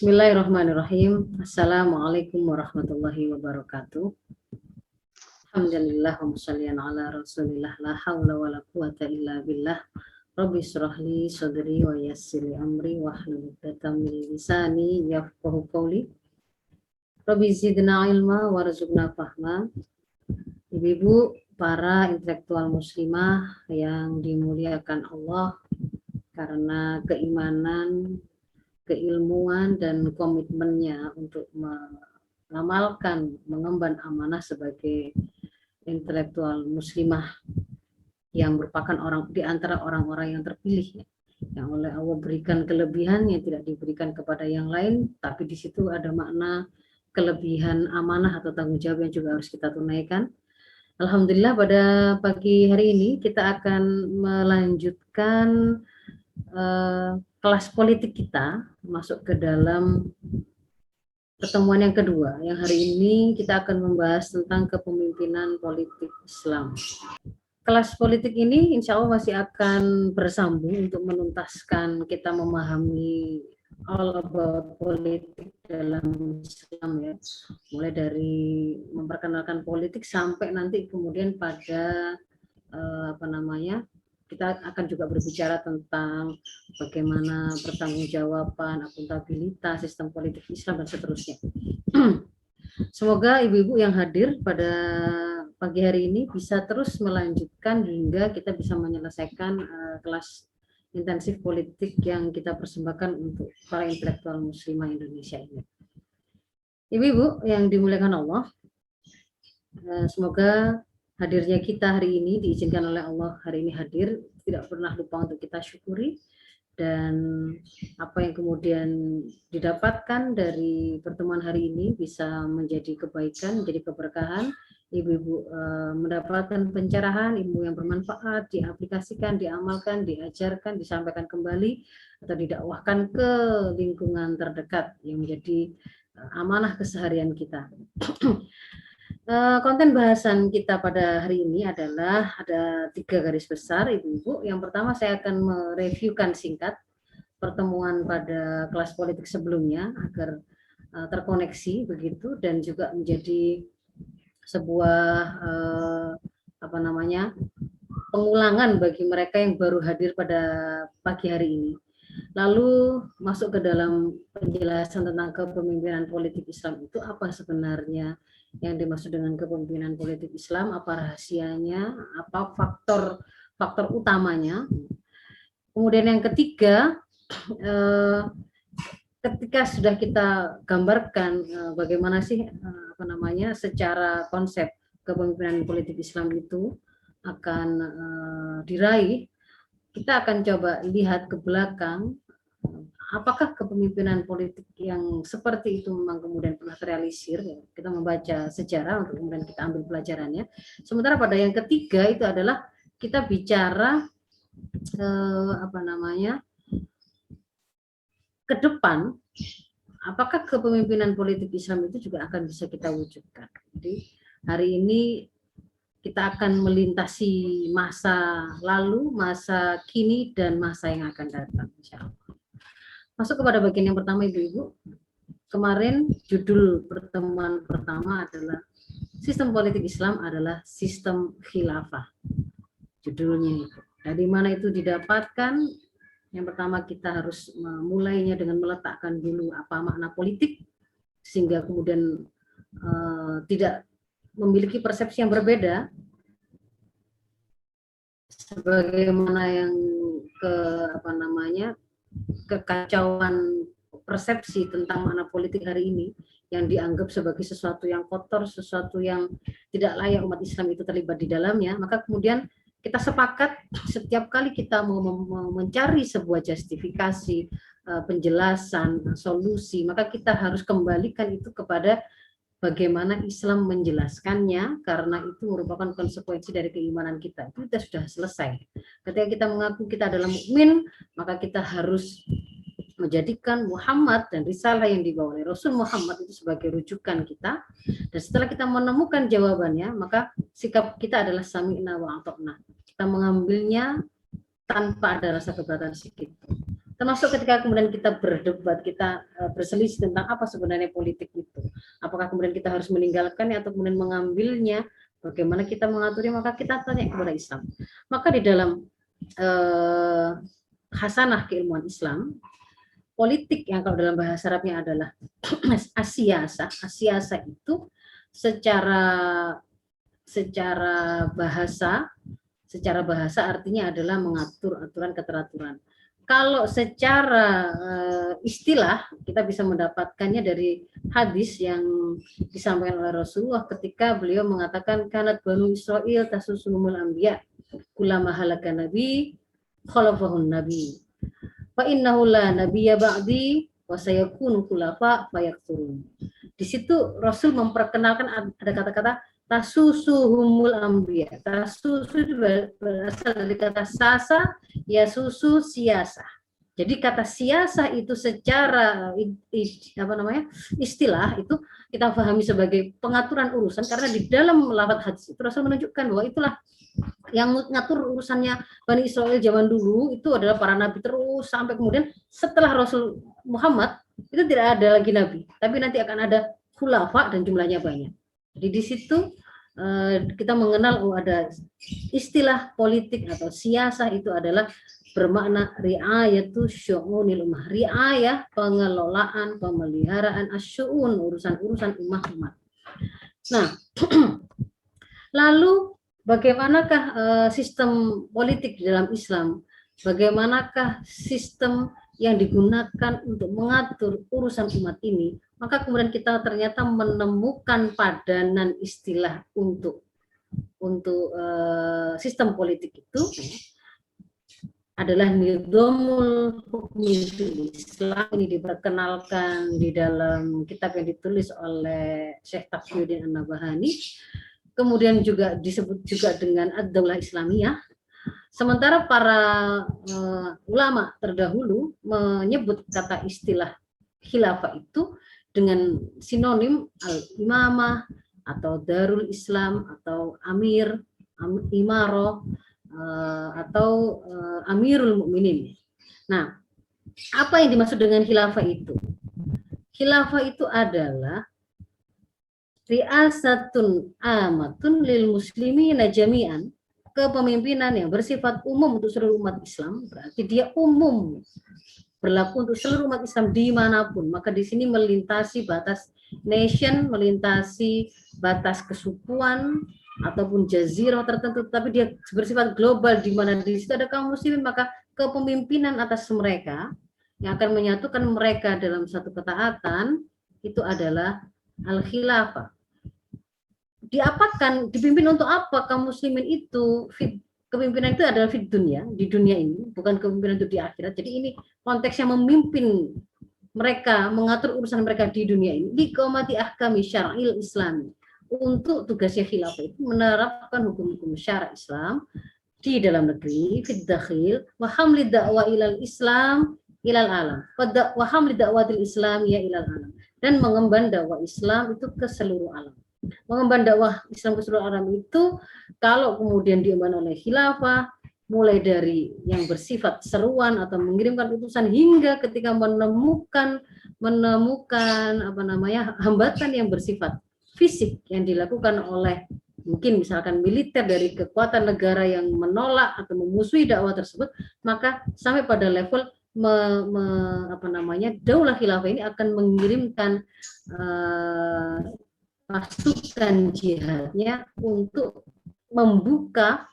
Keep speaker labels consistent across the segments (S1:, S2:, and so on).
S1: Bismillahirrahmanirrahim. Assalamualaikum warahmatullahi wabarakatuh. Alhamdulillah wa shollian ala Rasulillah la haula wala quwata illa billah. Rabbi shrah li sadri wa yassir li amri wahlul 'uqdatam min lisani yafqahu qawli. Rabbi zidna ilma warzuqna fahma. Ibu-ibu, para intelektual muslimah yang dimuliakan Allah, karena keimanan, keilmuan dan komitmennya untuk mengamalkan, mengemban amanah sebagai intelektual muslimah yang merupakan di antara orang-orang yang terpilih, yang oleh Allah berikan kelebihan yang tidak diberikan kepada yang lain, tapi di situ ada makna kelebihan amanah atau tanggung jawab yang juga harus kita tunaikan. Alhamdulillah, pada pagi hari ini kita akan melanjutkan kelas politik kita, masuk ke dalam pertemuan yang kedua, yang hari ini kita akan membahas tentang kepemimpinan politik Islam. Kelas politik ini insya Allah masih akan bersambung untuk menuntaskan kita memahami all about politik dalam Islam, ya, mulai dari memperkenalkan politik sampai nanti kemudian pada kita akan juga berbicara tentang bagaimana pertanggungjawaban, akuntabilitas, sistem politik Islam, dan seterusnya. Semoga ibu-ibu yang hadir pada pagi hari ini bisa terus melanjutkan hingga kita bisa menyelesaikan kelas intensif politik yang kita persembahkan untuk para intelektual muslimah Indonesia ini. Ibu-ibu yang dimuliakan Allah, semoga hadirnya kita hari ini diizinkan oleh Allah hari ini hadir, tidak pernah lupa untuk kita syukuri, dan apa yang kemudian didapatkan dari pertemuan hari ini bisa menjadi kebaikan, menjadi keberkahan. Ibu-ibu mendapatkan pencerahan, ilmu yang bermanfaat, diaplikasikan, diamalkan, diajarkan, disampaikan kembali, atau didakwahkan ke lingkungan terdekat yang menjadi amanah keseharian kita. Konten bahasan kita pada hari ini adalah ada 3 garis besar, ibu-ibu. Yang pertama, saya akan mereviewkan singkat pertemuan pada kelas politik sebelumnya agar terkoneksi begitu, dan juga menjadi sebuah pengulangan bagi mereka yang baru hadir pada pagi hari ini. Lalu masuk ke dalam penjelasan tentang kepemimpinan politik Islam itu apa sebenarnya yang dimaksud dengan kepemimpinan politik Islam, apa rahasianya, apa faktor utamanya. Kemudian yang ketiga, ketika sudah kita gambarkan bagaimana sih secara konsep kepemimpinan politik Islam itu akan diraih, kita akan coba lihat ke belakang, apakah kepemimpinan politik yang seperti itu memang kemudian pernah terrealisir. Kita membaca sejarah untuk kemudian kita ambil pelajarannya. Sementara pada yang ketiga itu adalah kita bicara ke depan, apakah kepemimpinan politik Islam itu juga akan bisa kita wujudkan. Jadi hari ini kita akan melintasi masa lalu, masa kini, dan masa yang akan datang, insya Allah. Masuk kepada bagian yang pertama, ibu-ibu. Kemarin judul pertemuan pertama adalah sistem politik Islam adalah sistem khilafah. Judulnya itu. Dari mana itu didapatkan? Yang pertama, kita harus memulainya dengan meletakkan dulu apa makna politik, sehingga kemudian tidak memiliki persepsi yang berbeda, sebagaimana yang kekacauan persepsi tentang makna politik hari ini yang dianggap sebagai sesuatu yang kotor, sesuatu yang tidak layak umat Islam itu terlibat di dalamnya. Maka kemudian kita sepakat setiap kali kita mau mencari sebuah justifikasi, penjelasan, solusi, maka kita harus kembalikan itu kepada bagaimana Islam menjelaskannya, karena itu merupakan konsekuensi dari keimanan kita. Itu kita sudah selesai. Ketika kita mengaku kita adalah mukmin, maka kita harus menjadikan Muhammad dan risalah yang dibawa oleh Rasul Muhammad itu sebagai rujukan kita. Dan setelah kita menemukan jawabannya, maka sikap kita adalah sami'na wa ata'na. Kita mengambilnya tanpa ada rasa keberatan sedikit. Termasuk ketika kemudian kita berdebat, kita berselisih tentang apa sebenarnya politik itu. Apakah kemudian kita harus meninggalkannya atau kemudian mengambilnya, bagaimana kita mengaturnya, maka kita tanya kepada Islam. Maka di dalam hasanah keilmuan Islam, politik yang kalau dalam bahasa Arabnya adalah asiasa. Asiasa itu secara bahasa artinya adalah mengatur aturan keteraturan. Kalau secara istilah kita bisa mendapatkannya dari hadis yang disampaikan oleh Rasulullah ketika beliau mengatakan kanat banu Israil tasusumul anbiya kulama halaka nabi khalafahun nabi fa innahu la nabiyya ba'di wa sayakunu khulafa fayakturun. Di situ Rasul memperkenalkan ada kata-kata tasusuhumul anbiya. Tasusu itu berasal dari kata sasa, ya susu siasa. Jadi kata siasa itu secara istilah itu kita pahami sebagai pengaturan urusan, karena di dalam lafaz hadis itu Rasul menunjukkan bahwa itulah yang ngatur urusannya Bani Israel zaman dulu itu adalah para nabi terus sampai kemudian setelah Rasul Muhammad itu tidak ada lagi nabi, tapi nanti akan ada khulafa dan jumlahnya banyak. Jadi di situ kita mengenal ada istilah politik atau siasah itu adalah bermakna riayatu syu'unil ummah. Riayah pengelolaan, pemeliharaan asyu'un, urusan-urusan umat. Nah, lalu bagaimanakah sistem politik di dalam Islam? Bagaimanakah sistem yang digunakan untuk mengatur urusan umat ini? Maka kemudian kita ternyata menemukan padanan istilah untuk sistem politik itu adalah nizamul hukmi Islam. Ini diperkenalkan di dalam kitab yang ditulis oleh Syekh Taqiyuddin An-Nabahani. Kemudian juga disebut juga dengan ad-daulah Islamiyah. Sementara para ulama terdahulu menyebut kata istilah khilafah itu dengan sinonim al-imamah atau darul Islam atau amir, imaroh, atau amirul mukminin. Nah, apa yang dimaksud dengan khilafah itu? Khilafah itu adalah riasatun amatun lil muslimina jami'an, kepemimpinan yang bersifat umum untuk seluruh umat Islam, berarti dia umum, berlaku untuk seluruh umat Islam dimanapun. Maka di sini melintasi batas nation, melintasi batas kesukuan ataupun jazirah tertentu, tapi dia bersifat global di mana di situ ada kaum muslimin, maka kepemimpinan atas mereka yang akan menyatukan mereka dalam satu ketaatan itu adalah al-khilafah. Diapakan, dipimpin untuk apa kaum muslimin itu? Kepemimpinan itu adalah di dunia ini, bukan kepemimpinan itu di akhirat. Jadi ini konteksnya memimpin mereka, mengatur urusan mereka di dunia ini. Di qomati ahkami syar'il Islami. Untuk tugasnya khilafah itu menerapkan hukum-hukum syara Islam di dalam negeri, fid dakhil, wa hamli da'wa ilal Islam ilal alam. Wa hamli da'watil Islam ya ilal alam. Dan mengemban dakwah Islam itu ke seluruh alam. Mengemban dakwah Islam ke seluruh alam itu kalau kemudian diemban oleh khilafah, mulai dari yang bersifat seruan atau mengirimkan utusan hingga ketika menemukan hambatan yang bersifat fisik yang dilakukan oleh mungkin misalkan militer dari kekuatan negara yang menolak atau memusuhi dakwah tersebut, maka sampai pada level daulah khilafah ini akan mengirimkan pasukan jihadnya untuk membuka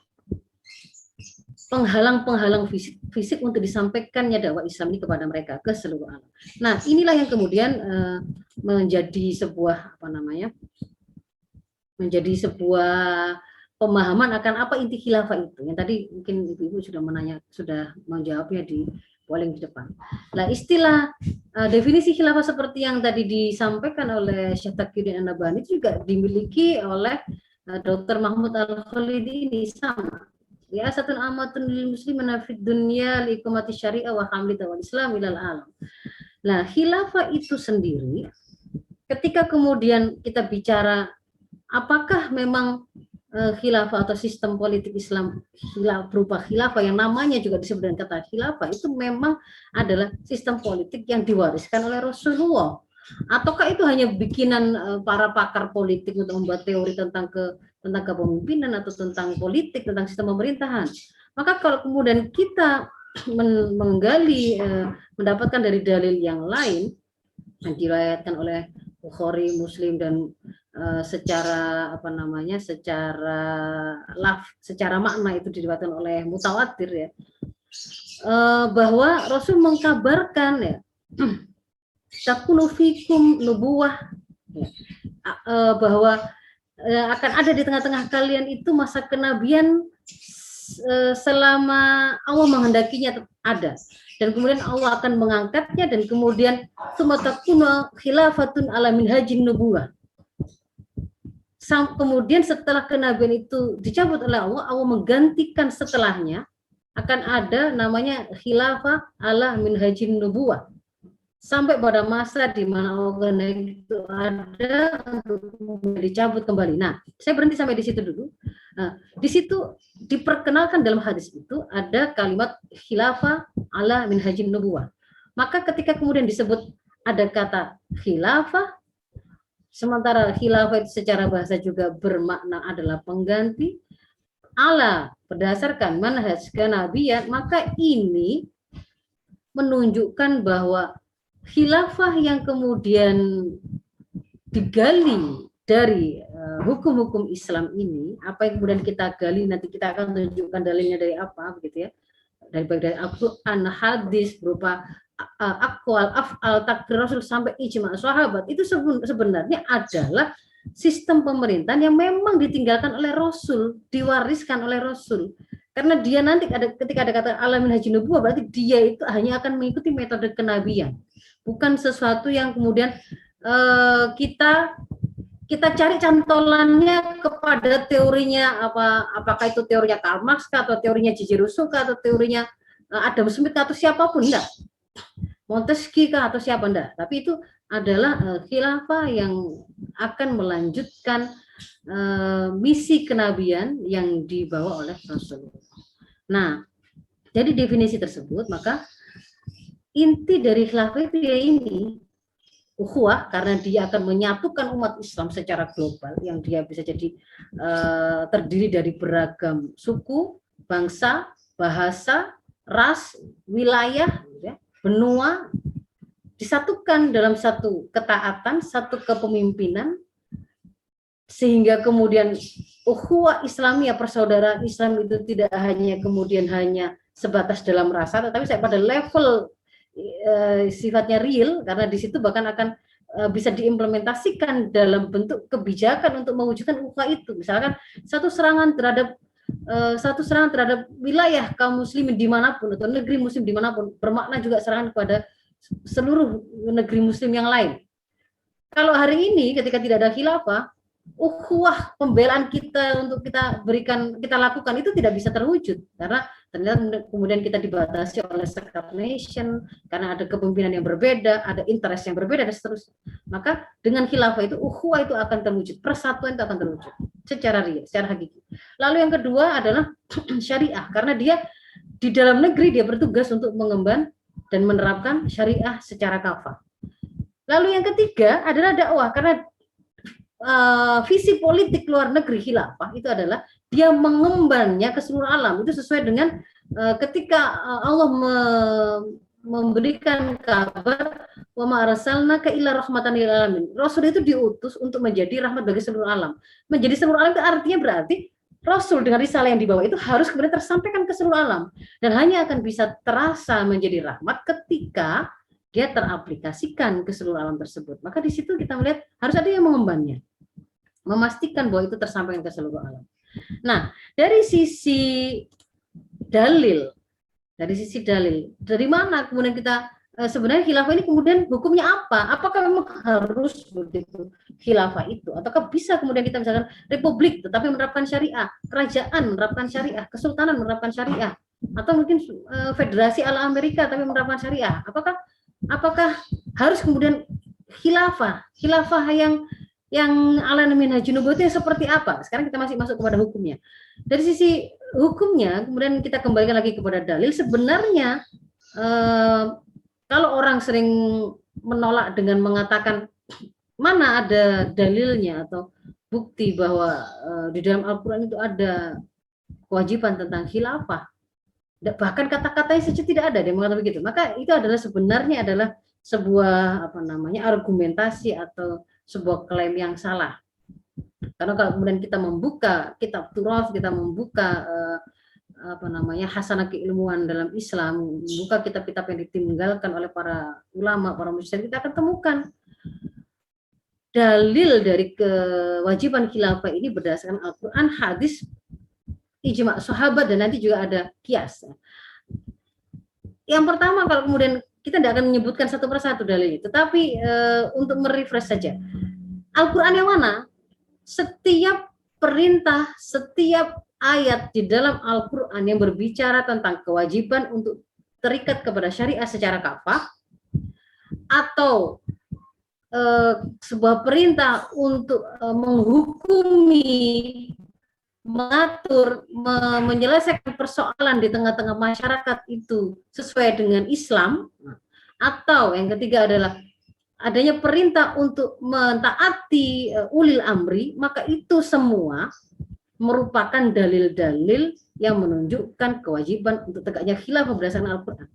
S1: penghalang-penghalang fisik untuk disampaikannya dakwah Islam ini kepada mereka ke seluruh alam. Nah, inilah yang kemudian menjadi sebuah pemahaman akan apa inti khilafah itu. Yang tadi mungkin ibu-ibu sudah menjawabnya di polling di depan. Nah, istilah definisi khilafah seperti yang tadi disampaikan oleh Syekh Taqiyuddin An-Nabhani itu juga dimiliki oleh Dr. Mahmud Al-Khalidi ini sama. Ya, satun amatun lil muslimina fid dunya li iqamati syariah wa hamli da'wal Islam ilal alam. Nah, khilafah itu sendiri ketika kemudian kita bicara apakah memang khilafah atau sistem politik Islam berupa khilafah yang namanya juga disebut dengan kata khilafah itu memang adalah sistem politik yang diwariskan oleh Rasulullah, ataukah itu hanya bikinan para pakar politik untuk membuat teori tentang kepemimpinan atau tentang politik, tentang sistem pemerintahan. Maka kalau kemudian kita menggali mendapatkan dari dalil yang lain yang diriwayatkan oleh Bukhari, Muslim dan secara secara makna itu diriwayatkan oleh mutawatir ya, bahwa Rasul mengkabarkan ya takunu fikum nubuwah ya, bahwa akan ada di tengah-tengah kalian itu masa kenabian selama Allah menghendakinya ada, dan kemudian Allah akan mengangkatnya, dan kemudian sumatakuna khilafatun ala minhajin nubuwah. Kemudian setelah kenabian itu dicabut oleh Allah, Allah menggantikan setelahnya akan ada namanya khilafah ala minhajin nubuwah, sampai pada masa di mana Allah itu ada untuk dicabut kembali. Nah, saya berhenti sampai di situ dulu. Nah, di situ diperkenalkan dalam hadis itu ada kalimat khilafah ala minhajin nubuwah. Maka ketika kemudian disebut ada kata khilafah, sementara khilafah itu secara bahasa juga bermakna adalah pengganti, ala berdasarkan manhaj kenabian, maka ini menunjukkan bahwa khilafah yang kemudian digali dari hukum-hukum Islam ini, apa yang kemudian kita gali, nanti kita akan tunjukkan dalilnya dari apa, begitu ya, dari Al-Quran, hadis berupa aqwal, af'al, takdir Rasul sampai ijma sahabat, itu sebenarnya adalah sistem pemerintahan yang memang ditinggalkan oleh Rasul, diwariskan oleh Rasul. Karena dia nanti ketika ada kata ala minhajin nubuwah, berarti dia itu hanya akan mengikuti metode kenabian, bukan sesuatu yang kemudian kita cari cantolannya kepada teorinya apakah itu teorinya Karl Marx atau teorinya J.J. Rousseau atau teorinya Adam Smith atau siapapun, enggak, Montesquieu atau siapa, enggak, tapi itu adalah khilafah yang akan melanjutkan misi kenabian yang dibawa oleh Rasulullah. Nah, jadi definisi tersebut, maka inti dari khilafah itu ya ini ukhuwah, karena dia akan menyatukan umat Islam secara global, yang dia bisa jadi terdiri dari beragam suku, bangsa, bahasa, ras, wilayah, benua, disatukan dalam satu ketaatan, satu kepemimpinan, sehingga kemudian ukhuwah Islamiyah, persaudaraan Islam itu tidak hanya kemudian hanya sebatas dalam rasa, tetapi pada level sifatnya real, karena di situ bahkan akan bisa diimplementasikan dalam bentuk kebijakan untuk mewujudkan ukhuwah itu. Misalkan satu serangan terhadap wilayah kaum muslimin dimanapun atau negeri muslim dimanapun, bermakna juga serangan kepada seluruh negeri muslim yang lain. Kalau hari ini ketika tidak ada khilafah, ukhuwah pembelaan kita untuk kita lakukan itu tidak bisa terwujud, karena ternyata kemudian kita dibatasi oleh sekap nation, karena ada kepemimpinan yang berbeda, ada interest yang berbeda dan seterusnya. Maka dengan khilafah itu ukhuwah itu akan terwujud, persatuan itu akan terwujud secara real, secara hakiki. Lalu yang kedua adalah syariah, karena dia di dalam negeri dia bertugas untuk mengemban dan menerapkan syariah secara kafah. Lalu yang ketiga adalah dakwah, karena visi politik luar negeri khilafah itu adalah dia mengembannya ke seluruh alam. Itu sesuai dengan ketika Allah memberikan kabar wa ma arsalnaka illa rahmatan lil alamin. Rasul itu diutus untuk menjadi rahmat bagi seluruh alam. Menjadi seluruh alam itu artinya berarti Rasul dengan risalah yang dibawa itu harus kemudian tersampaikan ke seluruh alam, dan hanya akan bisa terasa menjadi rahmat ketika dia teraplikasikan ke seluruh alam tersebut. Maka di situ kita melihat harus ada yang mengembannya, memastikan bahwa itu tersampaikan ke seluruh alam. Nah, dari sisi dalil, dari mana kemudian kita sebenarnya khilafah ini kemudian hukumnya apa? Apakah memang harus begitu khilafah itu? Ataukah bisa kemudian kita misalkan republik tetapi menerapkan syariah, kerajaan menerapkan syariah, kesultanan menerapkan syariah, atau mungkin federasi ala Amerika tapi menerapkan syariah? Apakah harus kemudian khilafah yang yang ala minhaj nubuwwah seperti apa? Sekarang kita masih masuk kepada hukumnya. Dari sisi hukumnya, kemudian kita kembalikan lagi kepada dalil. Sebenarnya kalau orang sering menolak dengan mengatakan mana ada dalilnya atau bukti bahwa di dalam Al-Quran itu ada kewajiban tentang khilafah, bahkan kata-katanya saja tidak ada dia mengatakan begitu, maka itu adalah sebenarnya adalah sebuah argumentasi atau sebuah klaim yang salah. Karena kalau kemudian kita membuka kitab Turas, kita membuka hasanah keilmuan dalam Islam, membuka kitab-kitab yang ditinggalkan oleh para ulama, para musyrik, kita akan temukan dalil dari kewajiban khilafah ini berdasarkan Al-Quran, hadis, ijma' sahabat, dan nanti juga ada kias. Yang pertama, kalau kemudian kita tidak akan menyebutkan satu persatu dalil itu, tetapi untuk merefresh saja. Al-Quran yang mana? Setiap perintah, setiap ayat di dalam Al-Quran yang berbicara tentang kewajiban untuk terikat kepada syariah secara kafah, atau sebuah perintah untuk menghukumi, mengatur, menyelesaikan persoalan di tengah-tengah masyarakat itu sesuai dengan Islam, atau yang ketiga adalah adanya perintah untuk mentaati ulil amri, maka itu semua merupakan dalil-dalil yang menunjukkan kewajiban untuk tegaknya khilafah berdasarkan Al-Quran.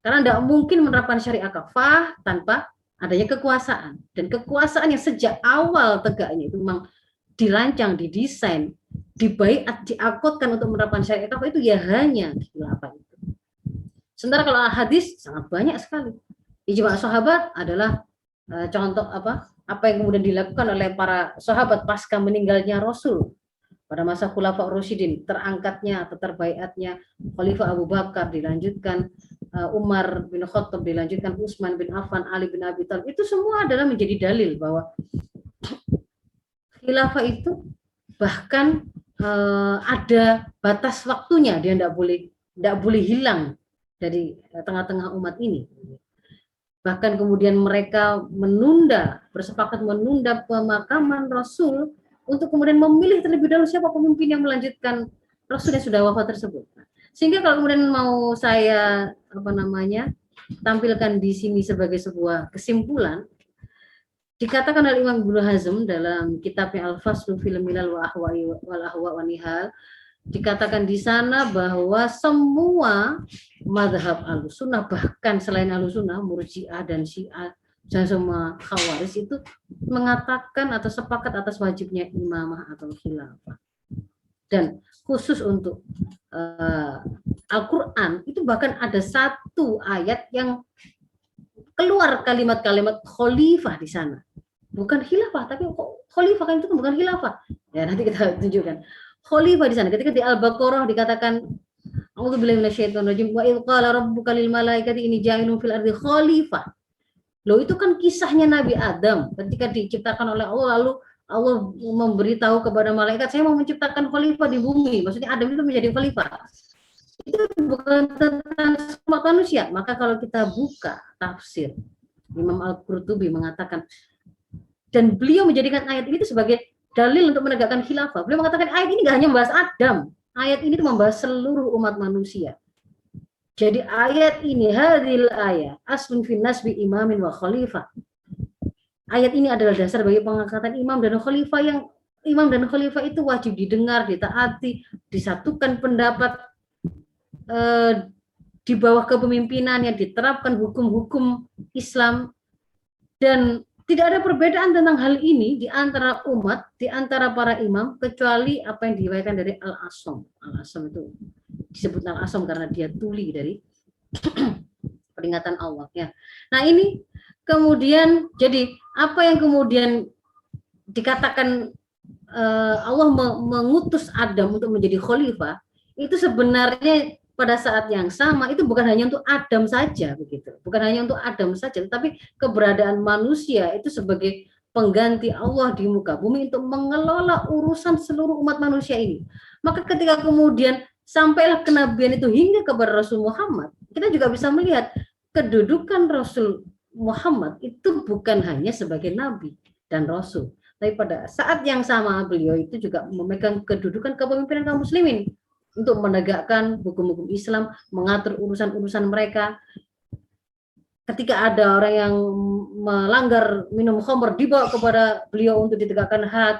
S1: Karena tidak mungkin menerapkan syariah kafah tanpa adanya kekuasaan. Dan kekuasaan yang sejak awal tegaknya itu memang dirancang, didesain, dibaiat, diakutkan untuk menerapkan syariah kafah itu ya hanya khilafah itu. Sementara kalau hadis sangat banyak sekali. Ijma' sahabat adalah contoh apa yang kemudian dilakukan oleh para sahabat pasca meninggalnya Rasul pada masa Khulafa Rasyidin, terangkatnya atau terbaiatnya Khalifah Abu Bakar, dilanjutkan Umar bin Khattab, dilanjutkan Utsman bin Affan, Ali bin Abi Thalib, itu semua adalah menjadi dalil bahwa khilafah itu bahkan ada batas waktunya, dia tidak boleh hilang dari tengah-tengah umat ini. Bahkan kemudian mereka bersepakat menunda pemakaman Rasul untuk kemudian memilih terlebih dahulu siapa pemimpin yang melanjutkan Rasul yang sudah wafat tersebut. Sehingga kalau kemudian mau saya tampilkan di sini sebagai sebuah kesimpulan, dikatakan oleh Imam Ibnu Hazm dalam kitabnya Al-Faslu fil Milal wal Ahwa wa Nihal, dikatakan di sana bahwa semua mazhab Ahlussunnah, bahkan selain Ahlussunnah, Murji'ah dan Syiah dan semua Khawarij itu mengatakan atau sepakat atas wajibnya imamah atau khilafah. Dan khusus untuk Al-Quran itu bahkan ada satu ayat yang keluar kalimat-kalimat khalifah di sana. Bukan khilafah, tapi khalifah kan itu bukan khilafah. Ya, nanti kita tunjukkan. Khalifah di sana ketika di Al-Baqarah dikatakan a'udzubillahi minasyaitonirrajim wa idz qala rabbuka lil malaikati inni ja'ilun fil ardi khalifah. Loh, itu kan kisahnya Nabi Adam ketika diciptakan oleh Allah, lalu Allah memberitahu kepada malaikat, saya mau menciptakan khalifah di bumi. Maksudnya Adam itu menjadi khalifah. Itu bukan tentang semua manusia. Maka kalau kita buka tafsir, Imam Al-Qurtubi mengatakan, dan beliau menjadikan ayat ini sebagai dalil untuk menegakkan khilafah. Beliau mengatakan ayat ini nggak hanya membahas Adam, ayat ini membahas seluruh umat manusia. Jadi ayat ini, hadhil ayat aslun fin nasbi imamin wa khalifah. Ayat ini adalah dasar bagi pengangkatan imam dan khalifah, yang imam dan khalifah itu wajib didengar, ditaati, disatukan pendapat di bawah kepemimpinan yang diterapkan hukum-hukum Islam, dan tidak ada perbedaan tentang hal ini di antara umat, di antara para imam, kecuali apa yang diriwayatkan dari Al-Asam. Al-Asam itu disebut Al-Asam karena dia tuli dari peringatan Allah. Ya. Nah ini kemudian, jadi apa yang kemudian dikatakan Allah mengutus Adam untuk menjadi khalifah, itu sebenarnya pada saat yang sama itu bukan hanya untuk Adam saja, begitu. Bukan hanya untuk Adam saja, tetapi keberadaan manusia itu sebagai pengganti Allah di muka bumi untuk mengelola urusan seluruh umat manusia ini. Maka ketika kemudian sampailah kenabian itu hingga kepada Rasul Muhammad, kita juga bisa melihat kedudukan Rasul Muhammad itu bukan hanya sebagai nabi dan rasul, Tapi pada saat yang sama beliau itu juga memegang kedudukan kepemimpinan kaum muslimin untuk menegakkan hukum-hukum Islam, mengatur urusan-urusan mereka. Ketika ada orang yang melanggar minum khamr, dibawa kepada beliau untuk ditegakkan had.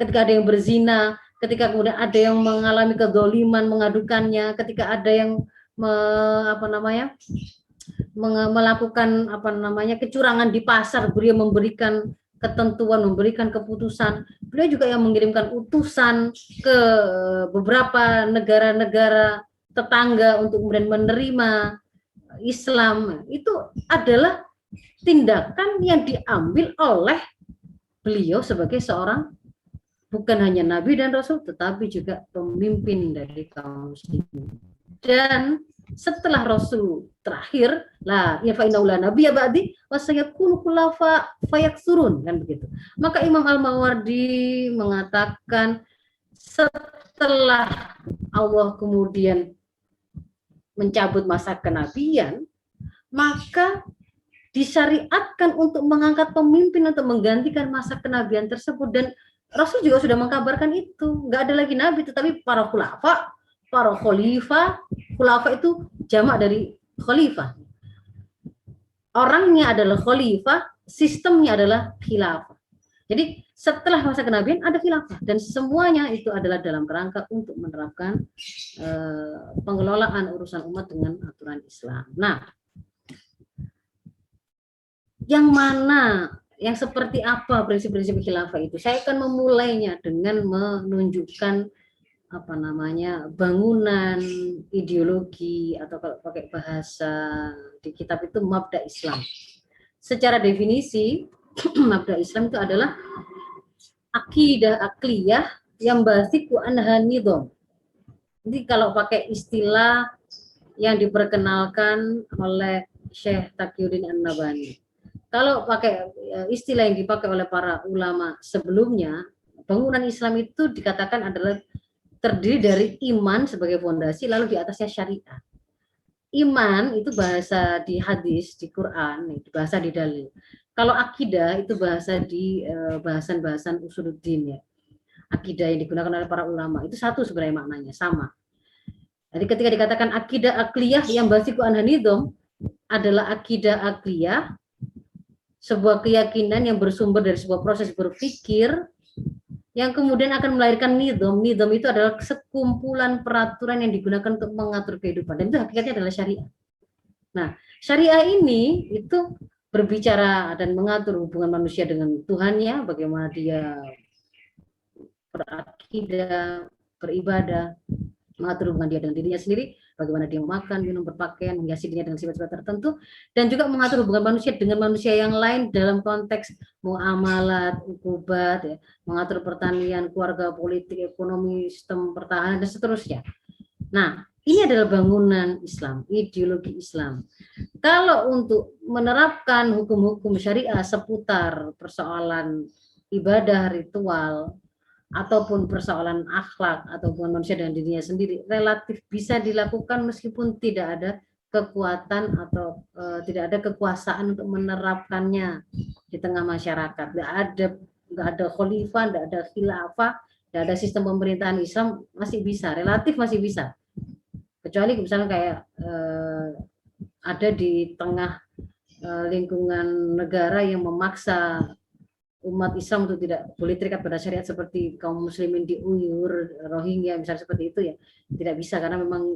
S1: Ketika ada yang berzina, ketika kemudian ada yang mengalami kedoliman, mengadukannya, ketika ada yang melakukan kecurangan di pasar, beliau memberikan ketentuan, memberikan keputusan. Beliau juga yang mengirimkan utusan ke beberapa negara-negara tetangga untuk kemudian menerima Islam. Itu adalah tindakan yang diambil oleh beliau sebagai seorang bukan hanya nabi dan rasul, tetapi juga pemimpin dari kaum muslimin. Dan setelah rasul terakhir, la ya fa inna la nabiyya ba'di wa sayakunu khulafa fayaksurun, kan begitu. Maka Imam Al-Mawardi mengatakan setelah Allah kemudian mencabut masa kenabian, maka disyariatkan untuk mengangkat pemimpin untuk menggantikan masa kenabian tersebut. Dan Rasul juga sudah mengkabarkan itu, nggak ada lagi nabi, tetapi para khulafa, para khalifah. Khulafa itu jamak dari khalifah. Orangnya adalah khalifah, sistemnya adalah khilafah. Jadi setelah masa kenabian ada khilafah, dan semuanya itu adalah dalam kerangka untuk menerapkan pengelolaan urusan umat dengan aturan Islam. Nah, yang mana, yang seperti apa prinsip-prinsip khilafah itu? Saya akan memulainya dengan menunjukkan bangunan ideologi, atau kalau pakai bahasa di kitab itu mabda Islam. Secara definisi mabda Islam itu adalah akidah akliyah yang basiku anha nidham. Jadi kalau pakai istilah yang diperkenalkan oleh Syekh Taqiyuddin An-Nabhani, kalau pakai istilah yang dipakai oleh para ulama sebelumnya, bangunan Islam itu dikatakan adalah terdiri dari iman sebagai fondasi, lalu di atasnya syariat. Iman itu bahasa di hadis, di Quran, bahasa di dalil. Kalau akidah itu bahasa di bahasan-bahasan usuluddin, ya. Akidah yang digunakan oleh para ulama itu satu sebenarnya, maknanya sama. Jadi ketika dikatakan akidah akliyah yang basiku anhanidhom, adalah akidah akliyah, sebuah keyakinan yang bersumber dari sebuah proses berpikir yang kemudian akan melahirkan nidham. Nidham itu adalah sekumpulan peraturan yang digunakan untuk mengatur kehidupan, dan itu hakikatnya adalah syariat. Nah, syariah ini itu berbicara dan mengatur hubungan manusia dengan Tuhannya, bagaimana dia berakidah, beribadah, mengatur hubungan dia dengan dirinya sendiri, bagaimana dia makan, minum, berpakaian, menghiasi dirinya dengan sifat-sifat tertentu, dan juga mengatur hubungan manusia dengan manusia yang lain dalam konteks muamalat, ukubat, ya, mengatur pertanian, keluarga, politik, ekonomi, sistem pertahanan, dan seterusnya. Nah, ini adalah bangunan Islam, ideologi Islam. Kalau untuk menerapkan hukum-hukum syariah seputar persoalan ibadah, ritual, ataupun persoalan akhlak atau hubungan manusia dengan dirinya sendiri, relatif bisa dilakukan meskipun tidak ada kekuatan atau tidak ada kekuasaan untuk menerapkannya di tengah masyarakat. Nggak ada khalifah, nggak ada khilafah, nggak ada sistem pemerintahan Islam, masih bisa, relatif masih bisa. Kecuali misalnya kayak ada di tengah lingkungan negara yang memaksa umat Islam untuk tidak boleh terikat pada syariat, seperti kaum muslimin di Uyghur, Rohingya, misalnya seperti itu, ya tidak bisa karena memang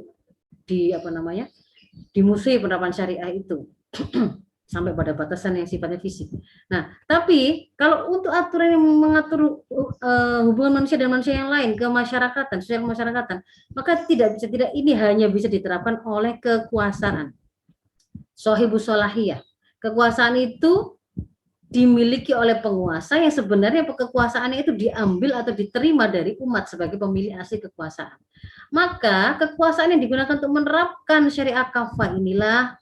S1: dimusuhi penerapan syariah itu sampai pada batasan yang sifatnya fisik. Nah, tapi kalau untuk aturan yang mengatur hubungan manusia dan manusia yang lain, kemasyarakatan, sosial kemasyarakatan, maka tidak ini hanya bisa diterapkan oleh kekuasaan. Sohibus solahiyah. Kekuasaan itu dimiliki oleh penguasa yang sebenarnya kekuasaannya itu diambil atau diterima dari umat sebagai pemilik asli kekuasaan. Maka kekuasaan yang digunakan untuk menerapkan syariat kafah inilah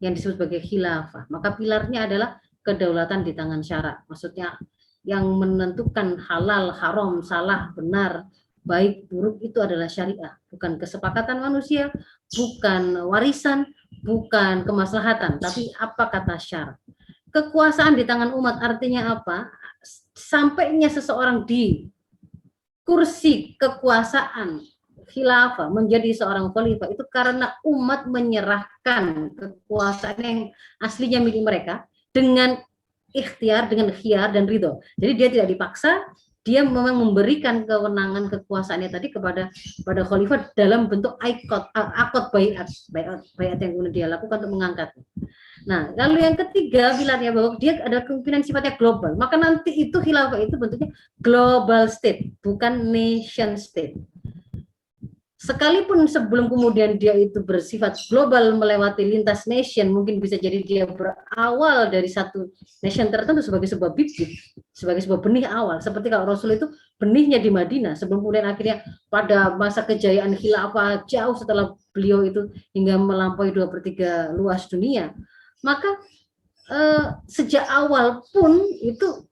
S1: yang disebut sebagai khilafah. Maka pilarnya adalah kedaulatan di tangan syara. Maksudnya yang menentukan halal, haram, salah, benar, baik, buruk itu adalah syariah. Bukan kesepakatan manusia, bukan warisan, bukan kemaslahatan, tapi apa kata syara. kekuasaan di tangan umat artinya apa? Sampainya seseorang di kursi kekuasaan khilafah menjadi seorang khalifah itu karena umat menyerahkan kekuasaan yang aslinya milik mereka dengan ikhtiar, dengan khiar dan ridho. Jadi dia tidak dipaksa, dia memang memberikan kewenangan kekuasaannya tadi kepada khalifah dalam bentuk akad baiat yang kemudian dia lakukan untuk mengangkatnya. Nah, lalu yang ketiga pilarnya bahwa dia adalah kepemimpinan sifatnya global. Maka nanti itu khilafah itu bentuknya global state, bukan nation state. Sekalipun sebelum kemudian dia itu bersifat global melewati lintas nation, mungkin bisa jadi dia berawal dari satu nation tertentu sebagai sebuah bibit, sebagai sebuah benih awal. Seperti kalau Rasul itu benihnya di Madinah, sebelum kemudian akhirnya pada masa kejayaan khilafah jauh setelah beliau itu hingga melampaui 2/3 luas dunia. Maka sejak awal pun itu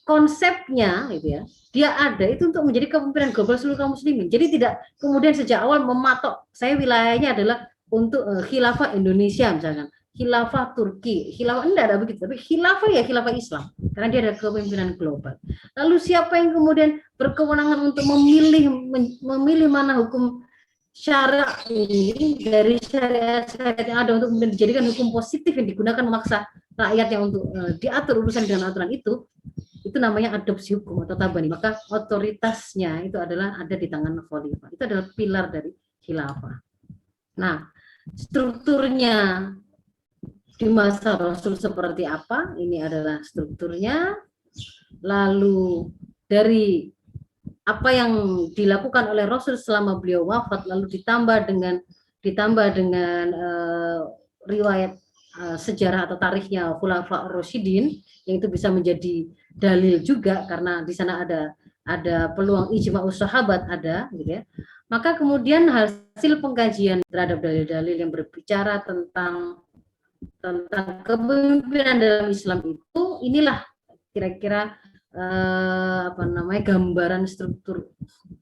S1: konsepnya gitu ya, dia ada itu untuk menjadi kepemimpinan global seluruh kaum muslimin. Jadi tidak kemudian sejak awal mematok saya wilayahnya adalah untuk khilafah Indonesia misalkan, khilafah Turki, khilafah enggak ada begitu, tapi khilafah ya khilafah Islam karena dia ada kepemimpinan global. Lalu siapa yang kemudian berkewenangan untuk memilih mana hukum syariat ini dari syariat yang ada untuk kemudian dijadikan hukum positif yang digunakan memaksa rakyatnya untuk diatur urusan dengan aturan itu namanya adopsi hukum atau tabani. Maka otoritasnya itu adalah ada di tangan khalifah. Itu adalah pilar dari khilafah. Nah, strukturnya di masa Rasul seperti apa? Ini adalah strukturnya. Lalu dari apa yang dilakukan oleh Rasul selama beliau wafat, lalu ditambah dengan riwayat sejarah atau tarikhnya Khulafa Ar-Rasyidin, yang itu bisa menjadi dalil juga karena di sana ada peluang ijma'us sahabat ada, gitu ya. Maka kemudian hasil pengkajian terhadap dalil-dalil yang berbicara tentang kepemimpinan dalam Islam itu, inilah kira-kira gambaran struktur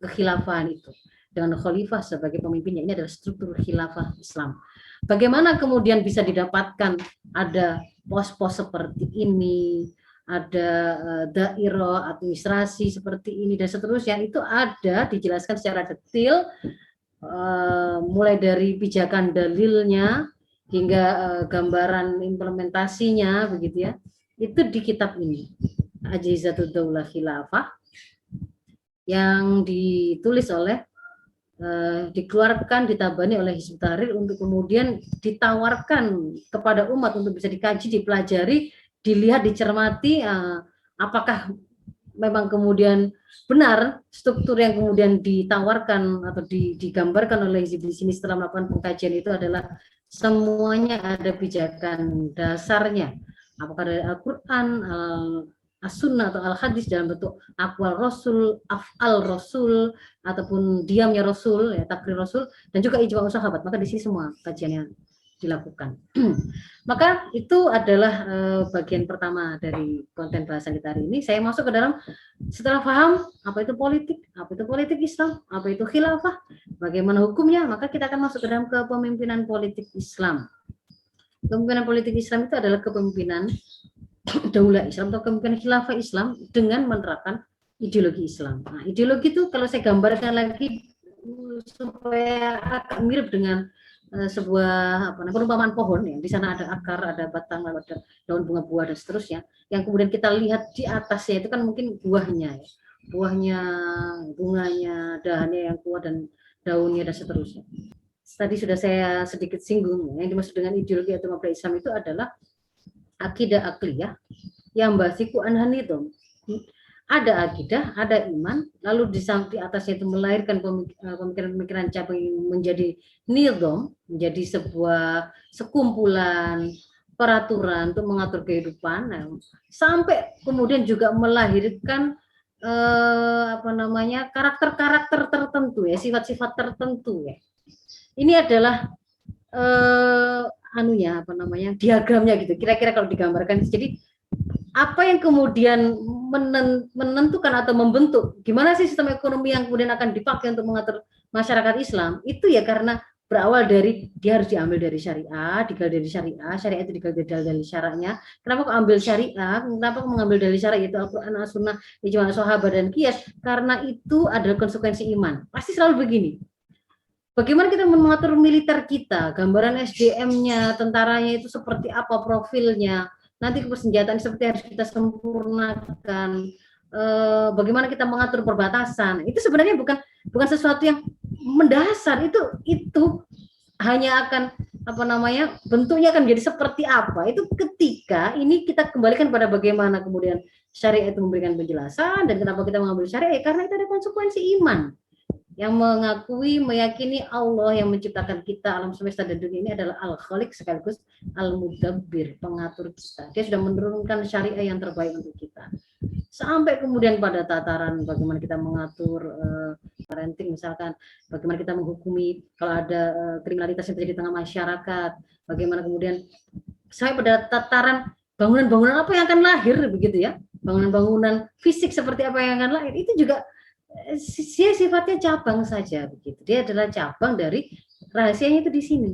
S1: kekhilafahan itu dengan khalifah sebagai pemimpinnya. Ini adalah struktur khilafah Islam. Bagaimana kemudian bisa didapatkan ada pos-pos seperti ini, ada dairah administrasi seperti ini dan seterusnya, itu ada dijelaskan secara detail mulai dari pijakan dalilnya hingga gambaran implementasinya begitu ya. Itu di kitab ini, Ajizatud Daulah Khilafah, yang ditulis oleh dikeluarkan, ditabani oleh Hizbut Tahrir untuk kemudian ditawarkan kepada umat untuk bisa dikaji, dipelajari, dilihat, dicermati apakah memang kemudian benar struktur yang kemudian ditawarkan atau digambarkan oleh Hizb di sini setelah melakukan pengkajian itu adalah semuanya ada pijakan dasarnya. Apakah dari Al-Quran, As-Sunnah atau Al-Hadis dalam bentuk aqwal Rasul, af'al Rasul, ataupun diamnya Rasul, ya, takrir Rasul, dan juga ijma' sahabat. Maka di sini semua kajiannya dilakukan. Maka itu adalah bagian pertama dari konten bahasan kita hari ini. Saya masuk ke dalam, setelah paham apa itu politik Islam, apa itu khilafah, bagaimana hukumnya, maka kita akan masuk ke dalam kepemimpinan politik Islam. Kepemimpinan politik Islam itu adalah kepemimpinan daulah Islam atau kepemimpinan khilafah Islam dengan menerapkan ideologi Islam. Nah, ideologi itu kalau saya gambarkan lagi supaya agak mirip dengan sebuah perumpamaan pohon, ya. Di sana ada akar, ada batang, ada daun bunga buah dan seterusnya. Yang kemudian kita lihat di atasnya itu kan mungkin buahnya, ya. Buahnya, bunganya, dahannya yang kuat dan daunnya dan seterusnya. Tadi sudah saya sedikit singgung, yang dimaksud dengan ideologi atau mabda Islam itu adalah akidah akliyah yang basiku anhanidom. Ada akidah, ada iman, lalu di atasnya itu melahirkan pemikiran-pemikiran cabang yang menjadi nidom, menjadi sebuah sekumpulan peraturan untuk mengatur kehidupan, sampai kemudian juga melahirkan karakter-karakter tertentu, ya, sifat-sifat tertentu, ya. Ini adalah diagramnya gitu. Kira-kira kalau digambarkan, jadi apa yang kemudian menentukan atau membentuk gimana sih sistem ekonomi yang kemudian akan dipakai untuk mengatur masyarakat Islam, itu ya karena berawal dari dia harus diambil dari syariah, digal dari syariah, syariah itu digal dari syaratnya. Kenapa kok ambil syariah? Kenapa kok mengambil dari syariah itu Al-Quran, As-Sunnah, ijma sahabat dan qiyas? Karena itu adalah konsekuensi iman. Pasti selalu begini. Bagaimana kita mengatur militer kita, gambaran SDM-nya, tentaranya itu seperti apa profilnya, nanti persenjataan seperti harus kita sempurnakan, bagaimana kita mengatur perbatasan, itu sebenarnya bukan sesuatu yang mendasar, itu hanya akan bentuknya akan menjadi seperti apa, itu ketika ini kita kembalikan pada bagaimana kemudian syariat itu memberikan penjelasan, dan kenapa kita mengambil syariat, karena itu ada konsekuensi iman yang mengakui, meyakini Allah yang menciptakan kita, alam semesta dan dunia ini adalah Al-Khaliq sekaligus Al-Mudabbir, pengatur kita. Dia sudah menurunkan syariah yang terbaik untuk kita. Sampai kemudian pada tataran bagaimana kita mengatur parenting misalkan, bagaimana kita menghukumi kalau ada kriminalitas yang terjadi di tengah masyarakat, bagaimana kemudian sampai pada tataran bangunan-bangunan apa yang akan lahir begitu ya, bangunan-bangunan fisik seperti apa yang akan lahir, itu juga dia sifatnya cabang saja begitu. Dia adalah cabang dari rahasianya itu di sini.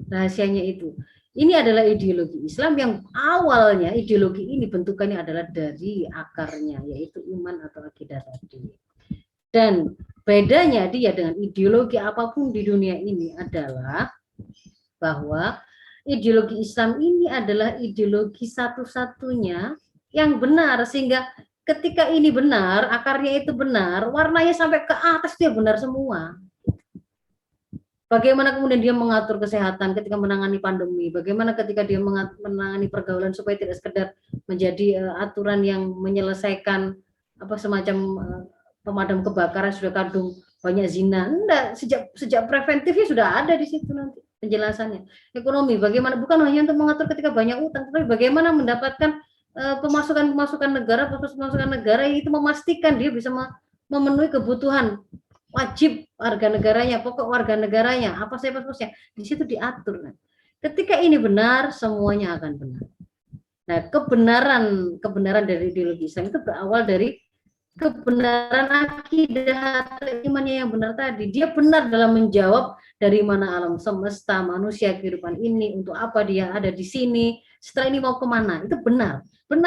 S1: Rahasianya itu. Ini adalah ideologi Islam yang awalnya ideologi ini bentukannya adalah dari akarnya, yaitu iman atau akidah tadi. Dan bedanya dia dengan ideologi apapun di dunia ini adalah bahwa ideologi Islam ini adalah ideologi satu-satunya yang benar, sehingga ketika ini benar, akarnya itu benar, warnanya sampai ke atas dia benar semua. Bagaimana kemudian dia mengatur kesehatan ketika menangani pandemi, bagaimana ketika dia menangani pergaulan supaya tidak sekedar menjadi aturan yang menyelesaikan semacam pemadam kebakaran sudah kadung banyak zina. Enggak, sejak preventifnya sudah ada di situ nanti penjelasannya. Ekonomi, bagaimana bukan hanya untuk mengatur ketika banyak utang, tapi bagaimana mendapatkan pemasukan negara itu memastikan dia bisa memenuhi kebutuhan wajib warga negaranya, pokok warga negaranya, apa saja di situ diatur. Ketika ini benar, semuanya akan benar. Nah, kebenaran dari ideologi Islam itu berawal dari kebenaran akidah imannya yang benar tadi. Dia benar dalam menjawab dari mana alam semesta, manusia, kehidupan ini, untuk apa dia ada di sini, setelah ini mau kemana, itu benar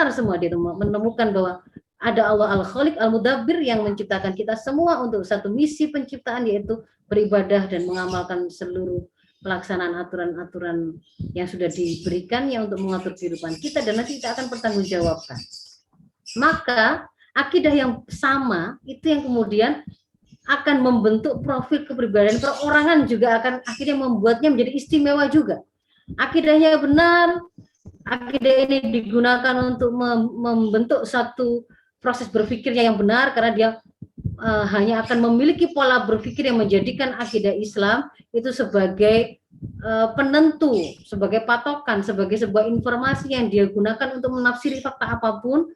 S1: semua. Dia menemukan bahwa ada Allah Al-Khaliq Al-Mudabbir yang menciptakan kita semua untuk satu misi penciptaan, yaitu beribadah dan mengamalkan seluruh pelaksanaan aturan-aturan yang sudah diberikannya untuk mengatur kehidupan kita, dan nanti kita akan bertanggungjawabkan. Maka akidah yang sama itu yang kemudian akan membentuk profil kepribadian perorangan, juga akan akhirnya membuatnya menjadi istimewa juga. Akidahnya benar, akidah ini digunakan untuk membentuk satu proses berpikirnya yang benar, karena dia hanya akan memiliki pola berpikir yang menjadikan akidah Islam itu sebagai penentu, sebagai patokan, sebagai sebuah informasi yang dia gunakan untuk menafsiri fakta apapun.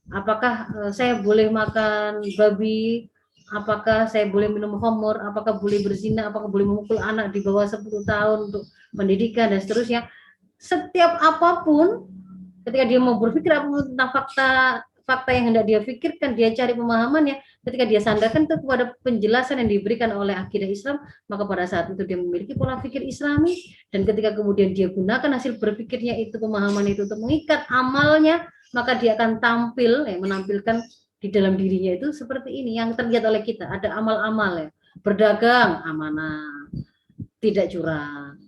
S1: Apakah saya boleh makan babi, apakah saya boleh minum khamr, apakah boleh berzina, apakah boleh memukul anak di bawah 10 tahun untuk pendidikan dan seterusnya. Setiap apapun, ketika dia mau berpikir apapun tentang fakta yang hendak dia pikirkan, dia cari pemahamannya, ketika dia sandarkan itu kepada penjelasan yang diberikan oleh akidah Islam, maka pada saat itu dia memiliki pola pikir Islami, dan ketika kemudian dia gunakan hasil berpikirnya itu, pemahaman itu untuk mengikat amalnya, maka dia akan menampilkan di dalam dirinya itu seperti ini yang terlihat oleh kita. Ada amal-amal ya, berdagang amanah, tidak curang.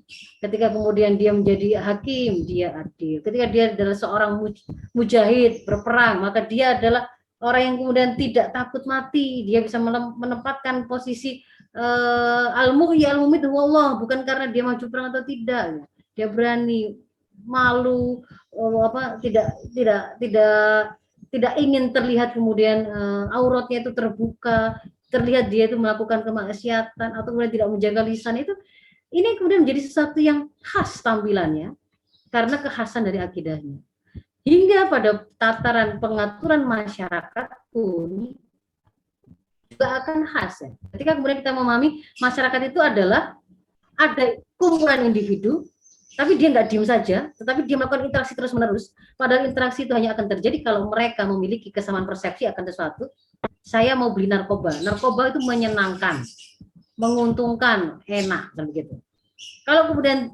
S1: Ketika kemudian dia menjadi hakim, dia adil. Ketika dia adalah seorang mujahid, berperang, maka dia adalah orang yang kemudian tidak takut mati. Dia bisa menempatkan posisi al-muhyi al-mumit wallah, bukan karena dia maju perang atau tidak. Dia berani, malu, tidak ingin terlihat kemudian auratnya itu terbuka, terlihat dia itu melakukan kemaksiatan atau kemudian tidak menjaga lisan itu. Ini kemudian menjadi sesuatu yang khas tampilannya karena kekhasan dari akidahnya. Hingga pada tataran pengaturan masyarakat pun juga akan khas ya. Ketika kemudian kita memahami masyarakat itu adalah ada kumpulan individu, tapi dia nggak diem saja, tetapi dia melakukan interaksi terus-menerus. Padahal interaksi itu hanya akan terjadi kalau mereka memiliki kesamaan persepsi akan sesuatu. Saya mau beli narkoba. Narkoba itu menyenangkan, menguntungkan, enak, dan begitu. Kalau kemudian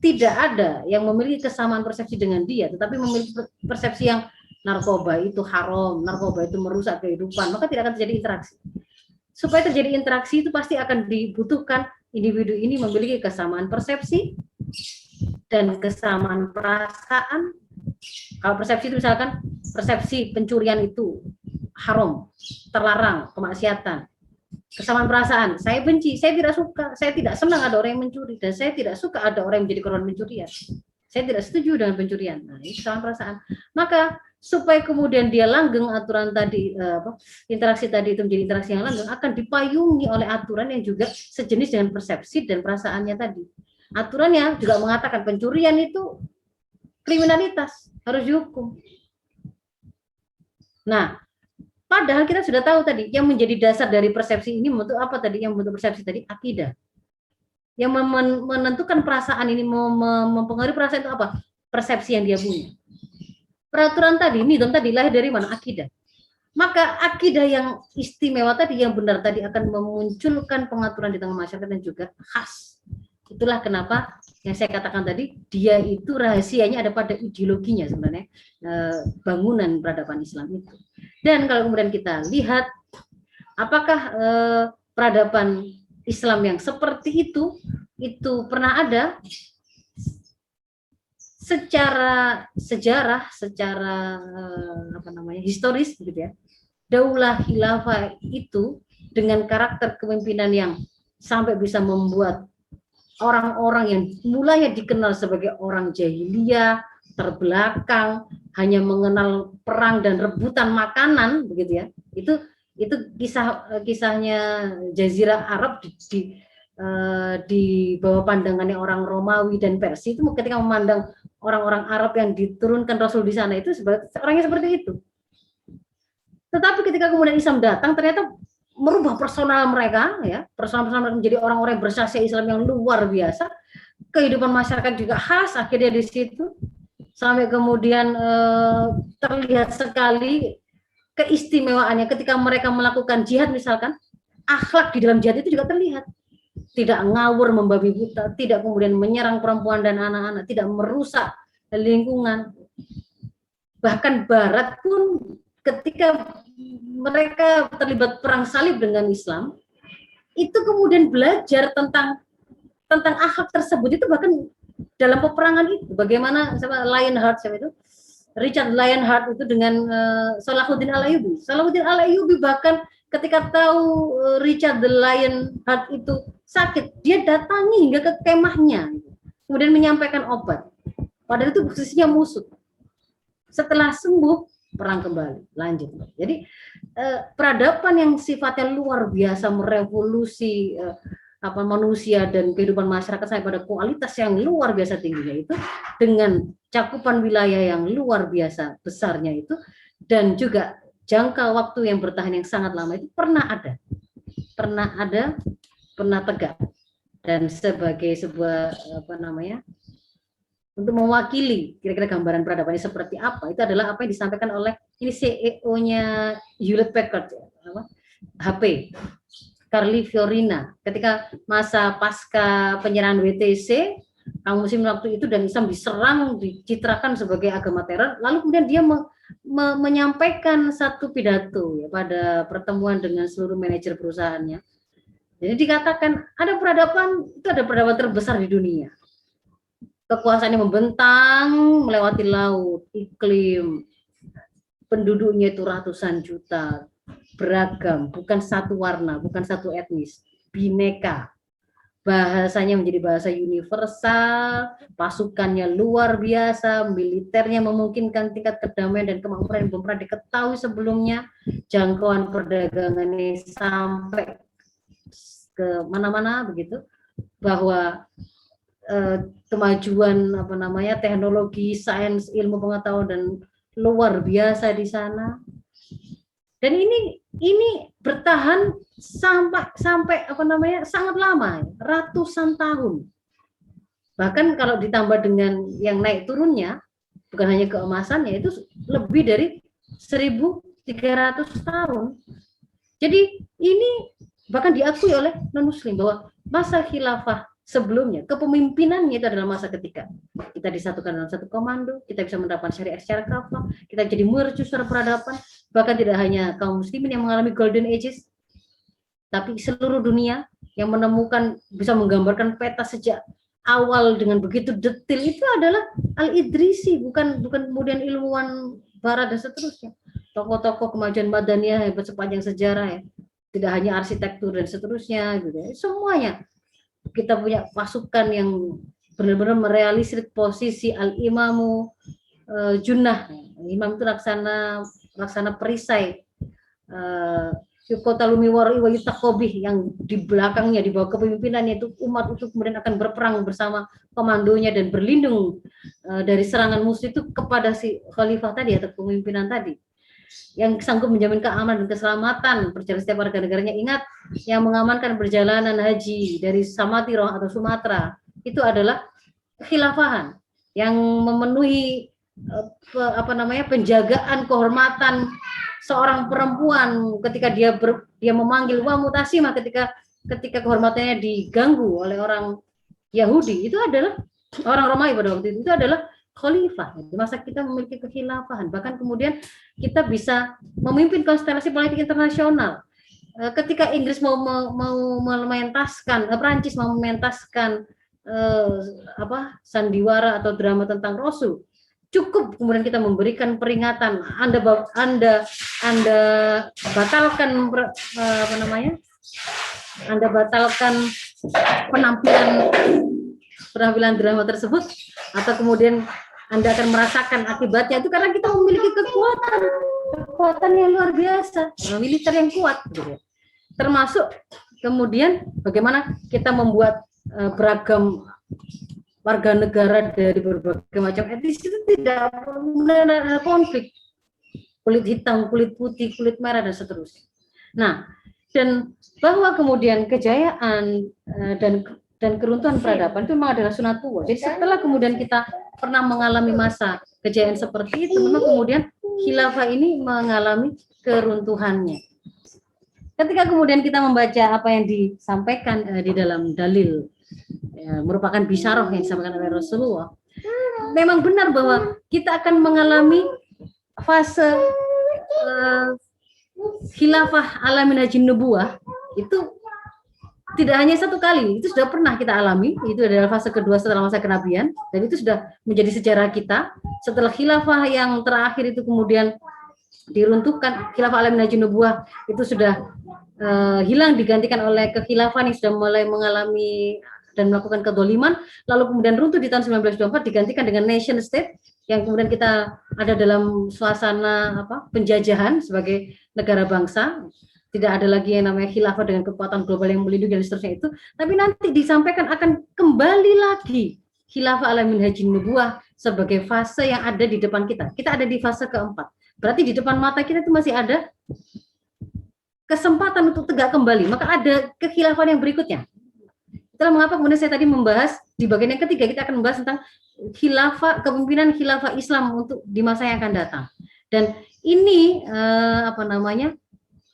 S1: tidak ada yang memiliki kesamaan persepsi dengan dia, tetapi memiliki persepsi yang narkoba itu haram, narkoba itu merusak kehidupan, maka tidak akan terjadi interaksi. Supaya terjadi interaksi itu pasti akan dibutuhkan individu ini memiliki kesamaan persepsi dan kesamaan perasaan. Kalau persepsi itu misalkan persepsi pencurian itu haram, terlarang, kemaksiatan. Kesamaan perasaan, saya benci, saya tidak suka, saya tidak senang ada orang yang mencuri, dan saya tidak suka ada orang yang menjadi korban pencurian. Saya tidak setuju dengan pencurian. Nah, ini kesamaan perasaan. Maka supaya kemudian dia langgeng aturan tadi, interaksi tadi itu menjadi interaksi yang langgeng, akan dipayungi oleh aturan yang juga sejenis dengan persepsi dan perasaannya tadi. Aturannya juga mengatakan pencurian itu kriminalitas, harus dihukum. Nah, padahal kita sudah tahu tadi, yang menjadi dasar dari persepsi ini membentuk apa tadi? Yang membentuk persepsi tadi, akidah. Yang menentukan perasaan ini, mempengaruhi perasaan itu apa? Persepsi yang dia punya. Peraturan tadi, nidam tadi lahir dari mana? Akidah. Maka akidah yang istimewa tadi, yang benar tadi akan memunculkan pengaturan di tengah masyarakat dan juga khas. Itulah kenapa yang saya katakan tadi, dia itu rahasianya ada pada ideologinya sebenarnya, bangunan peradaban Islam itu. Dan kalau kemudian kita lihat, apakah peradaban Islam yang seperti itu pernah ada? Secara sejarah, secara historis, gitu ya. Daulah khilafah itu dengan karakter kepemimpinan yang sampai bisa membuat orang-orang yang mulanya dikenal sebagai orang jahiliyah, terbelakang, hanya mengenal perang dan rebutan makanan, begitu ya. Itu kisahnya Jazirah Arab di bawah pandangannya orang Romawi dan Persia, itu ketika memandang orang-orang Arab yang diturunkan Rasul di sana itu orangnya seperti itu. Tetapi ketika kemudian Islam datang, ternyata merubah personal mereka, ya, personal mereka menjadi orang-orang bersahsia Islam yang luar biasa. Kehidupan masyarakat juga khas akhirnya di situ, sampai kemudian terlihat sekali keistimewaannya ketika mereka melakukan jihad misalkan. Akhlak di dalam jihad itu juga terlihat, tidak ngawur membabi buta, tidak kemudian menyerang perempuan dan anak-anak, tidak merusak lingkungan. Bahkan Barat pun ketika mereka terlibat perang salib dengan Islam, itu kemudian belajar tentang akhlak tersebut. Itu bahkan dalam peperangan itu, bagaimana Lionheart, siapa itu? Richard Lionheart itu dengan Salahuddin Al-Ayyubi. Salahuddin Al-Ayyubi bahkan ketika tahu Richard the Lionheart itu sakit, dia datangi hingga ke kemahnya, kemudian menyampaikan obat. Padahal itu posisinya musuh. Setelah sembuh, perang kembali, lanjut. Jadi peradaban yang sifatnya luar biasa, merevolusi manusia dan kehidupan masyarakat sampai pada kualitas yang luar biasa tingginya itu, dengan cakupan wilayah yang luar biasa besarnya itu, dan juga jangka waktu yang bertahan yang sangat lama, itu pernah tegak. Dan sebagai sebuah untuk mewakili kira-kira gambaran peradaban ini seperti apa, itu adalah apa yang disampaikan oleh ini CEO-nya Hewlett Packard, HP, Carly Fiorina, ketika masa pasca penyerahan WTC, Kang Muslim waktu itu, dan Islam diserang, dicitrakan sebagai agama teror, lalu kemudian dia menyampaikan satu pidato ya, pada pertemuan dengan seluruh manajer perusahaannya. Jadi dikatakan ada peradaban terbesar di dunia. Kekuasaannya membentang melewati laut, iklim, penduduknya itu ratusan juta, beragam, bukan satu warna, bukan satu etnis, bineka. Bahasanya menjadi bahasa universal, pasukannya luar biasa, militernya memungkinkan tingkat kedamaian dan kemakmuran yang belum pernah diketahui sebelumnya, jangkauan perdagangannya sampai ke mana-mana begitu, bahwa kemajuan teknologi, sains, ilmu pengetahuan dan luar biasa di sana. Dan ini bertahan sampai sangat lama, ratusan tahun. Bahkan kalau ditambah dengan yang naik turunnya, bukan hanya keemasannya, itu lebih dari 1.300 tahun. Jadi ini bahkan diakui oleh non-muslim bahwa masa khilafah sebelumnya. Kepemimpinannya itu adalah masa ketika kita disatukan dalam satu komando, kita bisa menerapkan syariat secara kafah, kita jadi mercu secara peradaban, bahkan tidak hanya kaum muslimin yang mengalami golden ages, tapi seluruh dunia yang menemukan, bisa menggambarkan peta sejak awal dengan begitu detail, itu adalah Al-Idrisi, bukan kemudian ilmuwan barat dan seterusnya. Tokoh-tokoh kemajuan Madaniyah hebat sepanjang sejarah ya, tidak hanya arsitektur dan seterusnya gitu ya. Semuanya kita punya pasukan yang benar-benar merealisir posisi al-imamu junnah. Imam itu laksana perisai, Yukotalumi wari wa yutakobih, yang di belakangnya, di bawah kepemimpinannya itu umat itu kemudian akan berperang bersama komandonya dan berlindung dari serangan musuh itu kepada si khalifah tadi atau pemimpinan tadi, yang sanggup menjamin keamanan dan keselamatan perjalanan setiap warga negaranya. Ingat, yang mengamankan perjalanan haji dari Samatirah atau Sumatera itu adalah khilafahan yang memenuhi penjagaan kehormatan seorang perempuan ketika dia memanggil wa mutasimah, ketika kehormatannya diganggu oleh orang Yahudi, itu adalah orang Romawi pada waktu itu adalah khalifah. Masa kita memiliki kekhilafahan, bahkan kemudian kita bisa memimpin konstelasi politik internasional. Ketika Inggris mau mementaskan, Prancis mau mementaskan sandiwara atau drama tentang Rasul, cukup kemudian kita memberikan peringatan, Anda batalkan Anda batalkan penampilan drama tersebut, atau kemudian Anda akan merasakan akibatnya, itu karena kita memiliki kekuatan yang luar biasa, militer yang kuat gitu. Termasuk kemudian bagaimana kita membuat beragam warga negara dari berbagai macam etnis, itu tidak ada konflik, kulit hitam, kulit putih, kulit merah dan seterusnya. Nah, dan bahwa kemudian kejayaan dan keruntuhan peradaban itu memang adalah sunatullah. Jadi setelah kemudian kita pernah mengalami masa kejayaan seperti itu, memang kemudian khilafah ini mengalami keruntuhannya. Ketika kemudian kita membaca apa yang disampaikan di dalam dalil, merupakan bisyarah yang disampaikan oleh Rasulullah, memang benar bahwa kita akan mengalami fase khilafah ala minhajin nubuwah. Itu tidak hanya satu kali, itu sudah pernah kita alami. Itu adalah fase kedua setelah masa kenabian, dan itu sudah menjadi sejarah kita. Setelah khilafah yang terakhir itu kemudian diruntuhkan, khilafah ala minhajin nubuwah itu sudah hilang, digantikan oleh kekhilafan yang sudah mulai mengalami dan melakukan kedoliman, lalu kemudian runtuh di tahun 1924, digantikan dengan nation state, yang kemudian kita ada dalam suasana penjajahan sebagai negara bangsa. Tidak ada lagi yang namanya khilafah dengan kekuatan global yang melindungi dan seterusnya itu, tapi nanti disampaikan akan kembali lagi khilafah ala minhajin nubuwah sebagai fase yang ada di depan kita. Kita ada di fase keempat, berarti di depan mata kita itu masih ada kesempatan untuk tegak kembali, maka ada kekhilafan yang berikutnya. Itulah mengapa kemudian saya tadi membahas di bagian yang ketiga, kita akan membahas tentang kepemimpinan khilafah Islam untuk di masa yang akan datang. Dan ini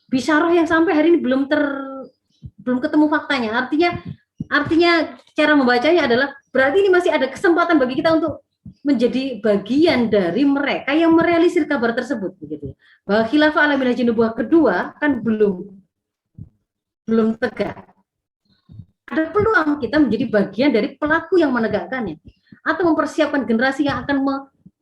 S1: bisyarah yang sampai hari ini belum ketemu faktanya. Artinya cara membacanya adalah berarti ini masih ada kesempatan bagi kita untuk menjadi bagian dari mereka yang merealisir kabar tersebut, begitu. Bahwa khilafah ala minhajin nubuwah kedua kan belum tegak. Ada peluang kita menjadi bagian dari pelaku yang menegakkannya, atau mempersiapkan generasi yang akan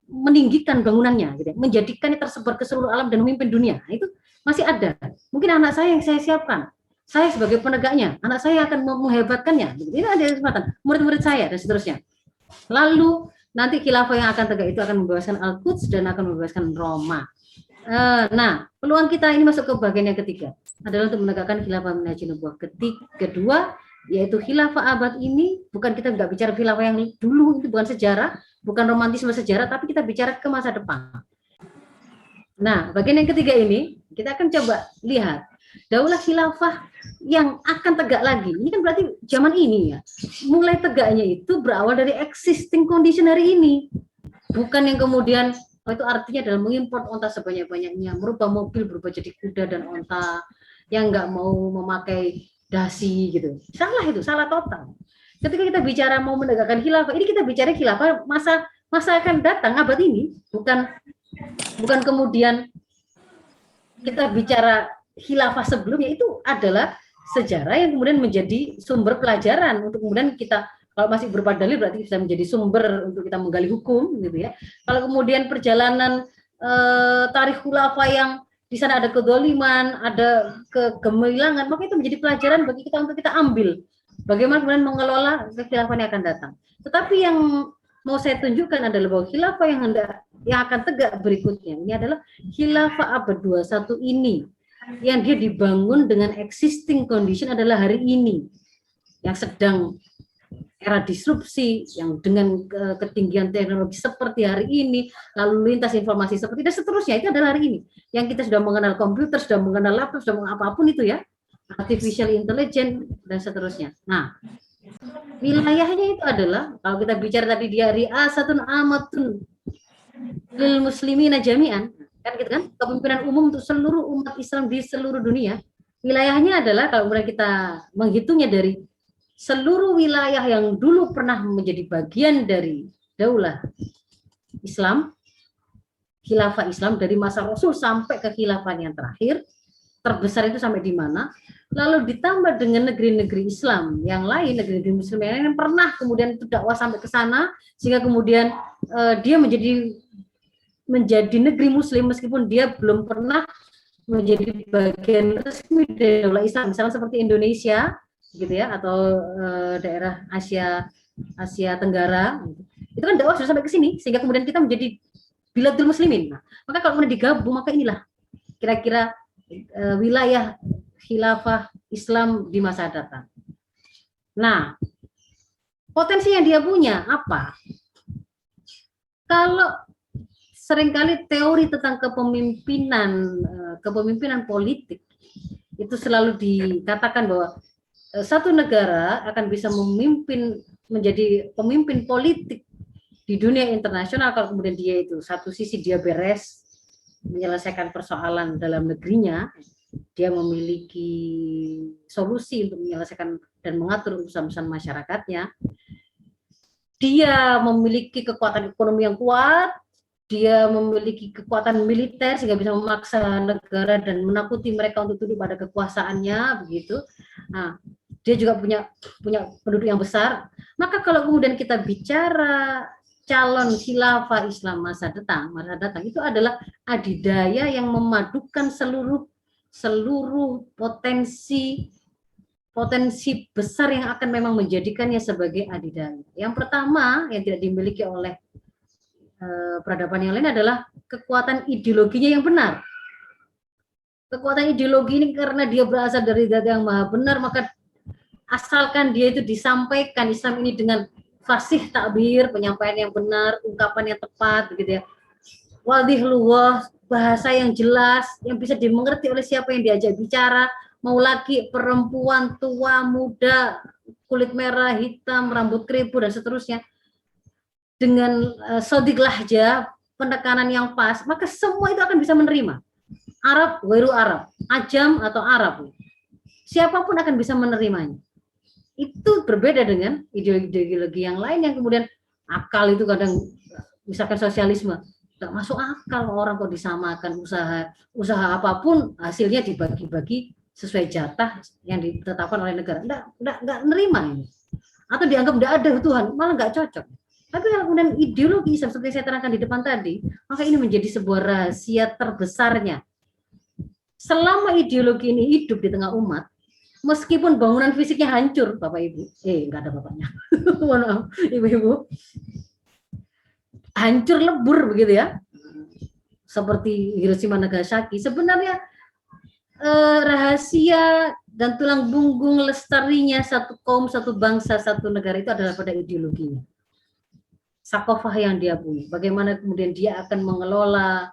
S1: meninggikan bangunannya, gitu, menjadikannya tersebar ke seluruh alam dan memimpin dunia. Nah, itu masih ada. Mungkin anak saya yang saya siapkan, saya sebagai penegaknya, anak saya akan menghebatkannya. Gitu. Ini ada kesempatan, murid-murid saya dan seterusnya. Lalu nanti khilafah yang akan tegak itu akan membebaskan Al-Quds dan akan membebaskan Roma. Nah, peluang kita ini masuk ke bagian yang ketiga, adalah untuk menegakkan khilafah minhajin nubuwah kedua, yaitu khilafah abad ini. Bukan, kita nggak bicara khilafah yang dulu, itu bukan sejarah, bukan romantisme sejarah, tapi kita bicara ke masa depan. Nah, bagian yang ketiga ini kita akan coba lihat daulah khilafah yang akan tegak lagi. Ini kan berarti zaman ini ya, mulai tegaknya itu berawal dari existing condition hari ini, bukan yang kemudian itu artinya adalah mengimport onta sebanyak-banyaknya, merubah mobil berubah jadi kuda dan onta, yang nggak mau memakai dasi gitu. Salah, itu salah total. Ketika kita bicara mau menegakkan khilafah, ini kita bicara khilafah masa akan datang, abad ini, bukan kemudian kita bicara khilafah sebelumnya. Itu adalah sejarah yang kemudian menjadi sumber pelajaran untuk kemudian kita, kalau masih berupa dalil berarti bisa menjadi sumber untuk kita menggali hukum gitu ya. Kalau kemudian perjalanan tarikh khulafah yang di sana ada kedoliman, ada kegemilangan, maka itu menjadi pelajaran bagi kita untuk kita ambil bagaimana kemudian mengelola kekhilafah yang akan datang. Tetapi yang mau saya tunjukkan adalah bahwa khilafah yang akan tegak berikutnya ini adalah khilafah abad 21 ini, yang dia dibangun dengan existing condition adalah hari ini, yang sedang era disrupsi, yang dengan ketinggian teknologi seperti hari ini, lalu lintas informasi seperti dan seterusnya, itu adalah hari ini. Yang kita sudah mengenal komputer, sudah mengenal laptop, sudah mengenal apapun itu ya, artificial intelligence dan seterusnya. Nah, wilayahnya itu adalah, kalau kita bicara tadi dia ri'asatun amatun lil muslimina jami'an, kan gitu kan, kepemimpinan umum untuk seluruh umat Islam di seluruh dunia. Wilayahnya adalah kalau mulai kita menghitungnya dari seluruh wilayah yang dulu pernah menjadi bagian dari daulah Islam, khilafah Islam dari masa Rasul sampai ke khilafah yang terakhir, terbesar itu sampai di mana, lalu ditambah dengan negeri-negeri Islam yang lain, negeri-negeri Muslim yang lain yang pernah kemudian itu dakwah sampai ke sana, sehingga kemudian dia menjadi negeri Muslim meskipun dia belum pernah menjadi bagian resmi dari daulah Islam, misalnya seperti Indonesia gitu ya, atau daerah Asia Tenggara, itu kan dakwah sudah sampai ke sini sehingga kemudian kita menjadi biladul muslimin. Nah, maka kalau kemudian digabung, maka inilah kira-kira wilayah khilafah Islam di masa datang. Nah, potensi yang dia punya apa? Kalau seringkali teori tentang kepemimpinan politik itu selalu dikatakan bahwa satu negara akan bisa menjadi pemimpin politik di dunia internasional kalau kemudian dia itu satu sisi dia beres menyelesaikan persoalan dalam negerinya, dia memiliki solusi untuk menyelesaikan dan mengatur urusan-urusan masyarakatnya, dia memiliki kekuatan ekonomi yang kuat, dia memiliki kekuatan militer sehingga bisa memaksa negara dan menakuti mereka untuk tunduk pada kekuasaannya, begitu. Nah, dia juga punya penduduk yang besar. Maka kalau kemudian kita bicara calon khilafah Islam masa datang itu adalah adidaya yang memadukan seluruh potensi besar yang akan memang menjadikannya sebagai adidaya. Yang pertama yang tidak dimiliki oleh peradaban yang lain adalah kekuatan ideologinya yang benar. Kekuatan ideologi ini karena dia berasal dari zat yang maha benar, maka asalkan dia itu disampaikan Islam ini dengan fasih takbir, penyampaian yang benar, ungkapan yang tepat, begitu ya. Wadih luwah, bahasa yang jelas, yang bisa dimengerti oleh siapa yang diajak bicara, mau laki, perempuan, tua, muda, kulit merah, hitam, rambut keribu dan seterusnya, dengan sodik lahja, penekanan yang pas, maka semua itu akan bisa menerima. Arab, wairu Arab, ajam atau Arab, siapapun akan bisa menerimanya. Itu berbeda dengan ideologi yang lain yang kemudian akal itu kadang, misalkan sosialisme, nggak masuk akal orang kok disamakan usaha apapun hasilnya dibagi-bagi sesuai jatah yang ditetapkan oleh negara. Nggak nerima ini, atau dianggap nggak ada Tuhan, malah nggak cocok. Tapi kalau kemudian ideologi seperti saya terangkan di depan tadi, maka ini menjadi sebuah rahasia terbesarnya. Selama ideologi ini hidup di tengah umat, meskipun bangunan fisiknya hancur, Bapak Ibu, nggak ada bapaknya, Ibu-ibu, hancur lebur begitu ya, seperti Hiroshima Nagasaki, sebenarnya rahasia dan tulang punggung lestarinya satu kaum, satu bangsa, satu negara itu adalah pada ideologinya, sakofah yang dia punya, bagaimana kemudian dia akan mengelola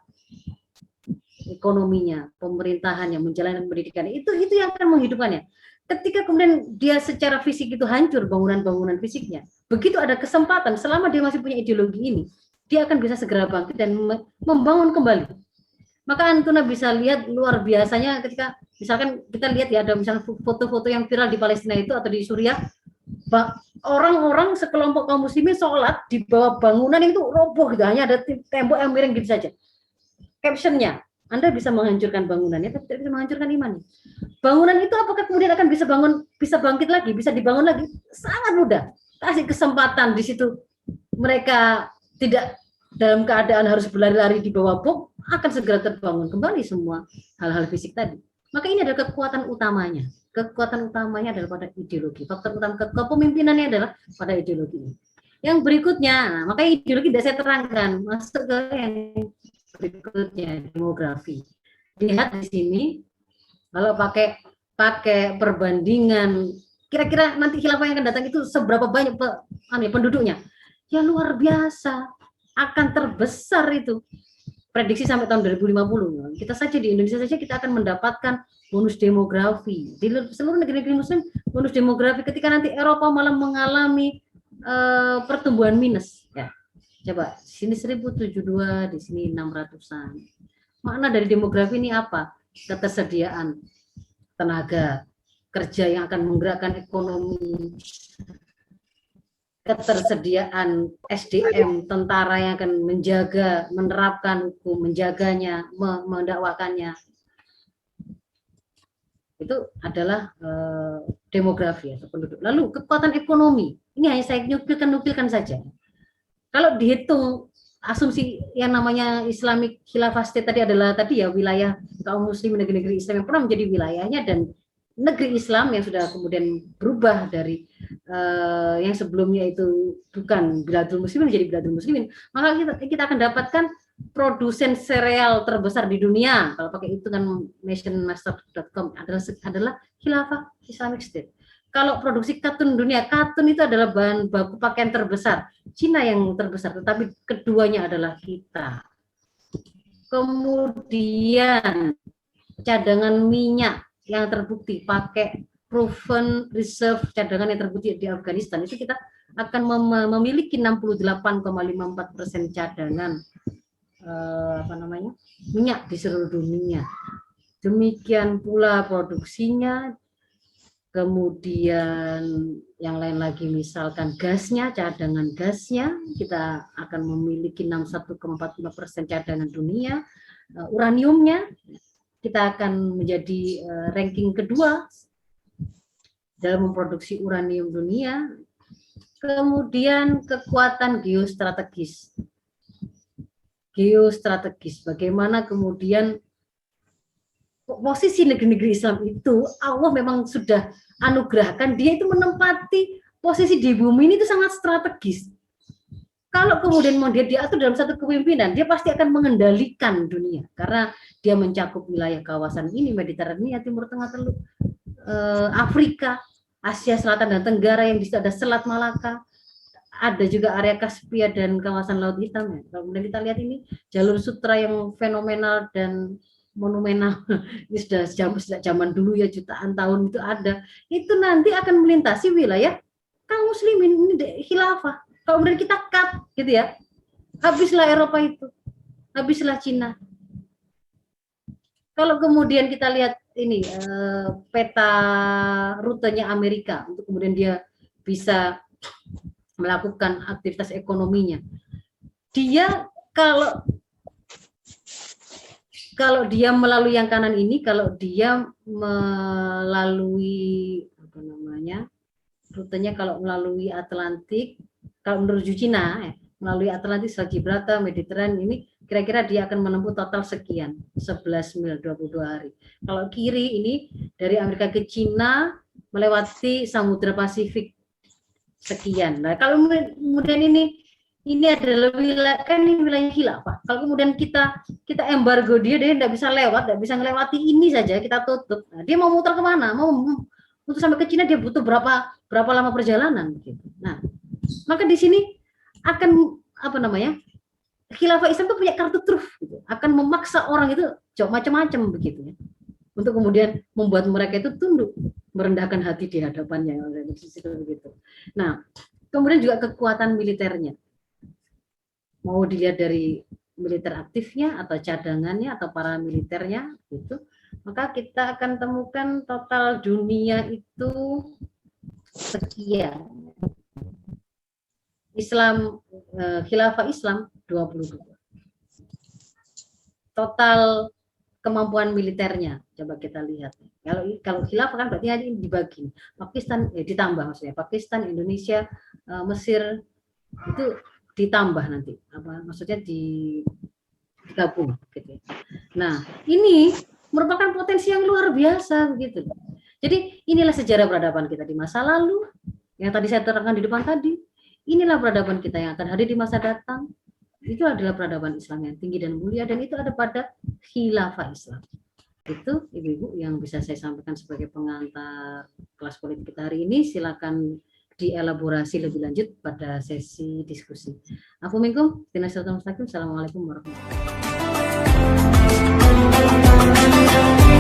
S1: ekonominya, pemerintahannya, menjalankan pendidikan, itu yang akan menghidupkannya. Ketika kemudian dia secara fisik itu hancur, bangunan-bangunan fisiknya, begitu ada kesempatan, selama dia masih punya ideologi ini, dia akan bisa segera bangkit dan membangun kembali. Maka Antuna bisa lihat luar biasanya ketika misalkan kita lihat ya, ada misalnya foto-foto yang viral di Palestina itu atau di Suriah, orang-orang sekelompok kaum muslimin sholat di bawah bangunan itu roboh gitu, hanya ada tembok yang miring gitu saja. Captionnya, Anda bisa menghancurkan bangunannya, tapi tidak bisa menghancurkan iman. Bangunan itu apakah kemudian akan bisa bangkit lagi, bisa dibangun lagi? Sangat mudah. Kasih kesempatan di situ, mereka tidak dalam keadaan harus berlari-lari di bawah bom, akan segera terbangun kembali semua hal-hal fisik tadi. Maka ini adalah kekuatan utamanya. Kekuatan utamanya adalah pada ideologi. Faktor utama kepemimpinannya adalah pada ideologi. Yang berikutnya, nah, makanya ideologi tidak saya terangkan. Masuk ke yang berikutnya, demografi. Lihat di sini, kalau pakai perbandingan, kira-kira nanti khilafah yang akan datang itu seberapa banyak penduduknya? Ya luar biasa, akan terbesar itu. Prediksi sampai tahun 2050. Kita saja di Indonesia saja kita akan mendapatkan bonus demografi. Di seluruh negeri-negeri muslim bonus demografi, ketika nanti Eropa malah mengalami pertumbuhan minus. Ya. Coba, di sini 1072, di sini 600-an. Makna dari demografi ini apa? Ketersediaan tenaga kerja yang akan menggerakkan ekonomi, ketersediaan SDM, tentara yang akan menjaga, menerapkan hukum, menjaganya, mendakwakannya. Itu adalah demografi atau penduduk. Lalu kekuatan ekonomi, ini hanya saya nukilkan saja. Kalau dihitung asumsi yang namanya Islamic Khilafah State tadi adalah tadi ya wilayah kaum muslim negeri-negeri Islam yang pernah menjadi wilayahnya, dan negeri Islam yang sudah kemudian berubah dari yang sebelumnya itu bukan Biladul Muslimin menjadi Biladul Muslimin, maka kita akan dapatkan produsen sereal terbesar di dunia kalau pakai hitungan nationmaster.com adalah Khilafah Islamic State. Kalau produksi katun dunia, katun itu adalah bahan baku pakaian terbesar. Cina yang terbesar, tetapi keduanya adalah kita. Kemudian cadangan minyak yang terbukti pakai proven reserve cadangan yang terbukti di Afghanistan, itu kita akan memiliki 68,54% cadangan minyak di seluruh dunia. Demikian pula produksinya. Kemudian yang lain lagi misalkan gasnya, cadangan gasnya kita akan memiliki 61,45% cadangan dunia. Uraniumnya kita akan menjadi ranking kedua dalam memproduksi uranium dunia. Kemudian kekuatan geostrategis, bagaimana kemudian posisi negeri-negeri Islam itu Allah memang sudah anugerahkan dia itu menempati posisi di bumi ini itu sangat strategis. Kalau kemudian mau dia diatur dalam satu kepemimpinan, dia pasti akan mengendalikan dunia karena dia mencakup wilayah kawasan ini, Mediterania, Timur Tengah, Afrika, Asia Selatan dan Tenggara, yang di situ ada Selat Malaka, ada juga area Kaspia dan kawasan Laut Hitam. Kemudian kita lihat ini jalur sutra yang fenomenal dan monumental, ini sudah sejak zaman dulu ya, jutaan tahun itu ada, itu nanti akan melintasi wilayah kaum muslimin, ini khilafah. Kalau kemudian kita cut gitu ya, habislah Eropa itu, habislah Cina. Kalau kemudian kita lihat ini peta rutenya Amerika untuk kemudian dia bisa melakukan aktivitas ekonominya, dia kalau dia melalui yang kanan ini, kalau dia melalui rutenya kalau melalui Atlantik, kalau menuju Cina melalui Atlantik, Gibraltar, Mediterranean, ini kira-kira dia akan menempuh total sekian, 11 mil 22 hari. Kalau kiri ini dari Amerika ke Cina melewati Samudra Pasifik sekian. Nah, kalau kemudian ini adalah wilayah khilafah. Kalau kemudian kita embargo dia tidak bisa lewat, tidak bisa melewati ini saja, kita tutup. Nah, dia mau muter kemana? Mau untuk sampai ke Cina dia butuh berapa lama perjalanan? Gitu. Nah, maka di sini akan khilafah Islam itu punya kartu truf, gitu. Akan memaksa orang itu macam-macam begitu ya, untuk kemudian membuat mereka itu tunduk, merendahkan hati di hadapannya begitu. Nah, kemudian juga kekuatan militernya. Mau dilihat dari militer aktifnya atau cadangannya atau paramiliternya gitu, maka kita akan temukan total dunia itu sekian. Islam, khilafah Islam 22. Total kemampuan militernya coba kita lihat. Kalau khilafah kan berarti ini dibagi. Pakistan ditambah maksudnya. Pakistan, Indonesia, Mesir itu ditambah nanti. Maksudnya digabung gitu. Nah, ini merupakan potensi yang luar biasa begitu. Jadi inilah sejarah peradaban kita di masa lalu yang tadi saya terangkan di depan tadi. Inilah peradaban kita yang akan hadir di masa datang. Itu adalah peradaban Islam yang tinggi dan mulia, dan itu ada pada khilafah Islam. Itu ibu-ibu yang bisa saya sampaikan sebagai pengantar kelas politik kita hari ini. Silakan dielaborasi lebih lanjut pada sesi diskusi. Aku minkum, Assalamualaikum warahmatullahi wabarakatuh.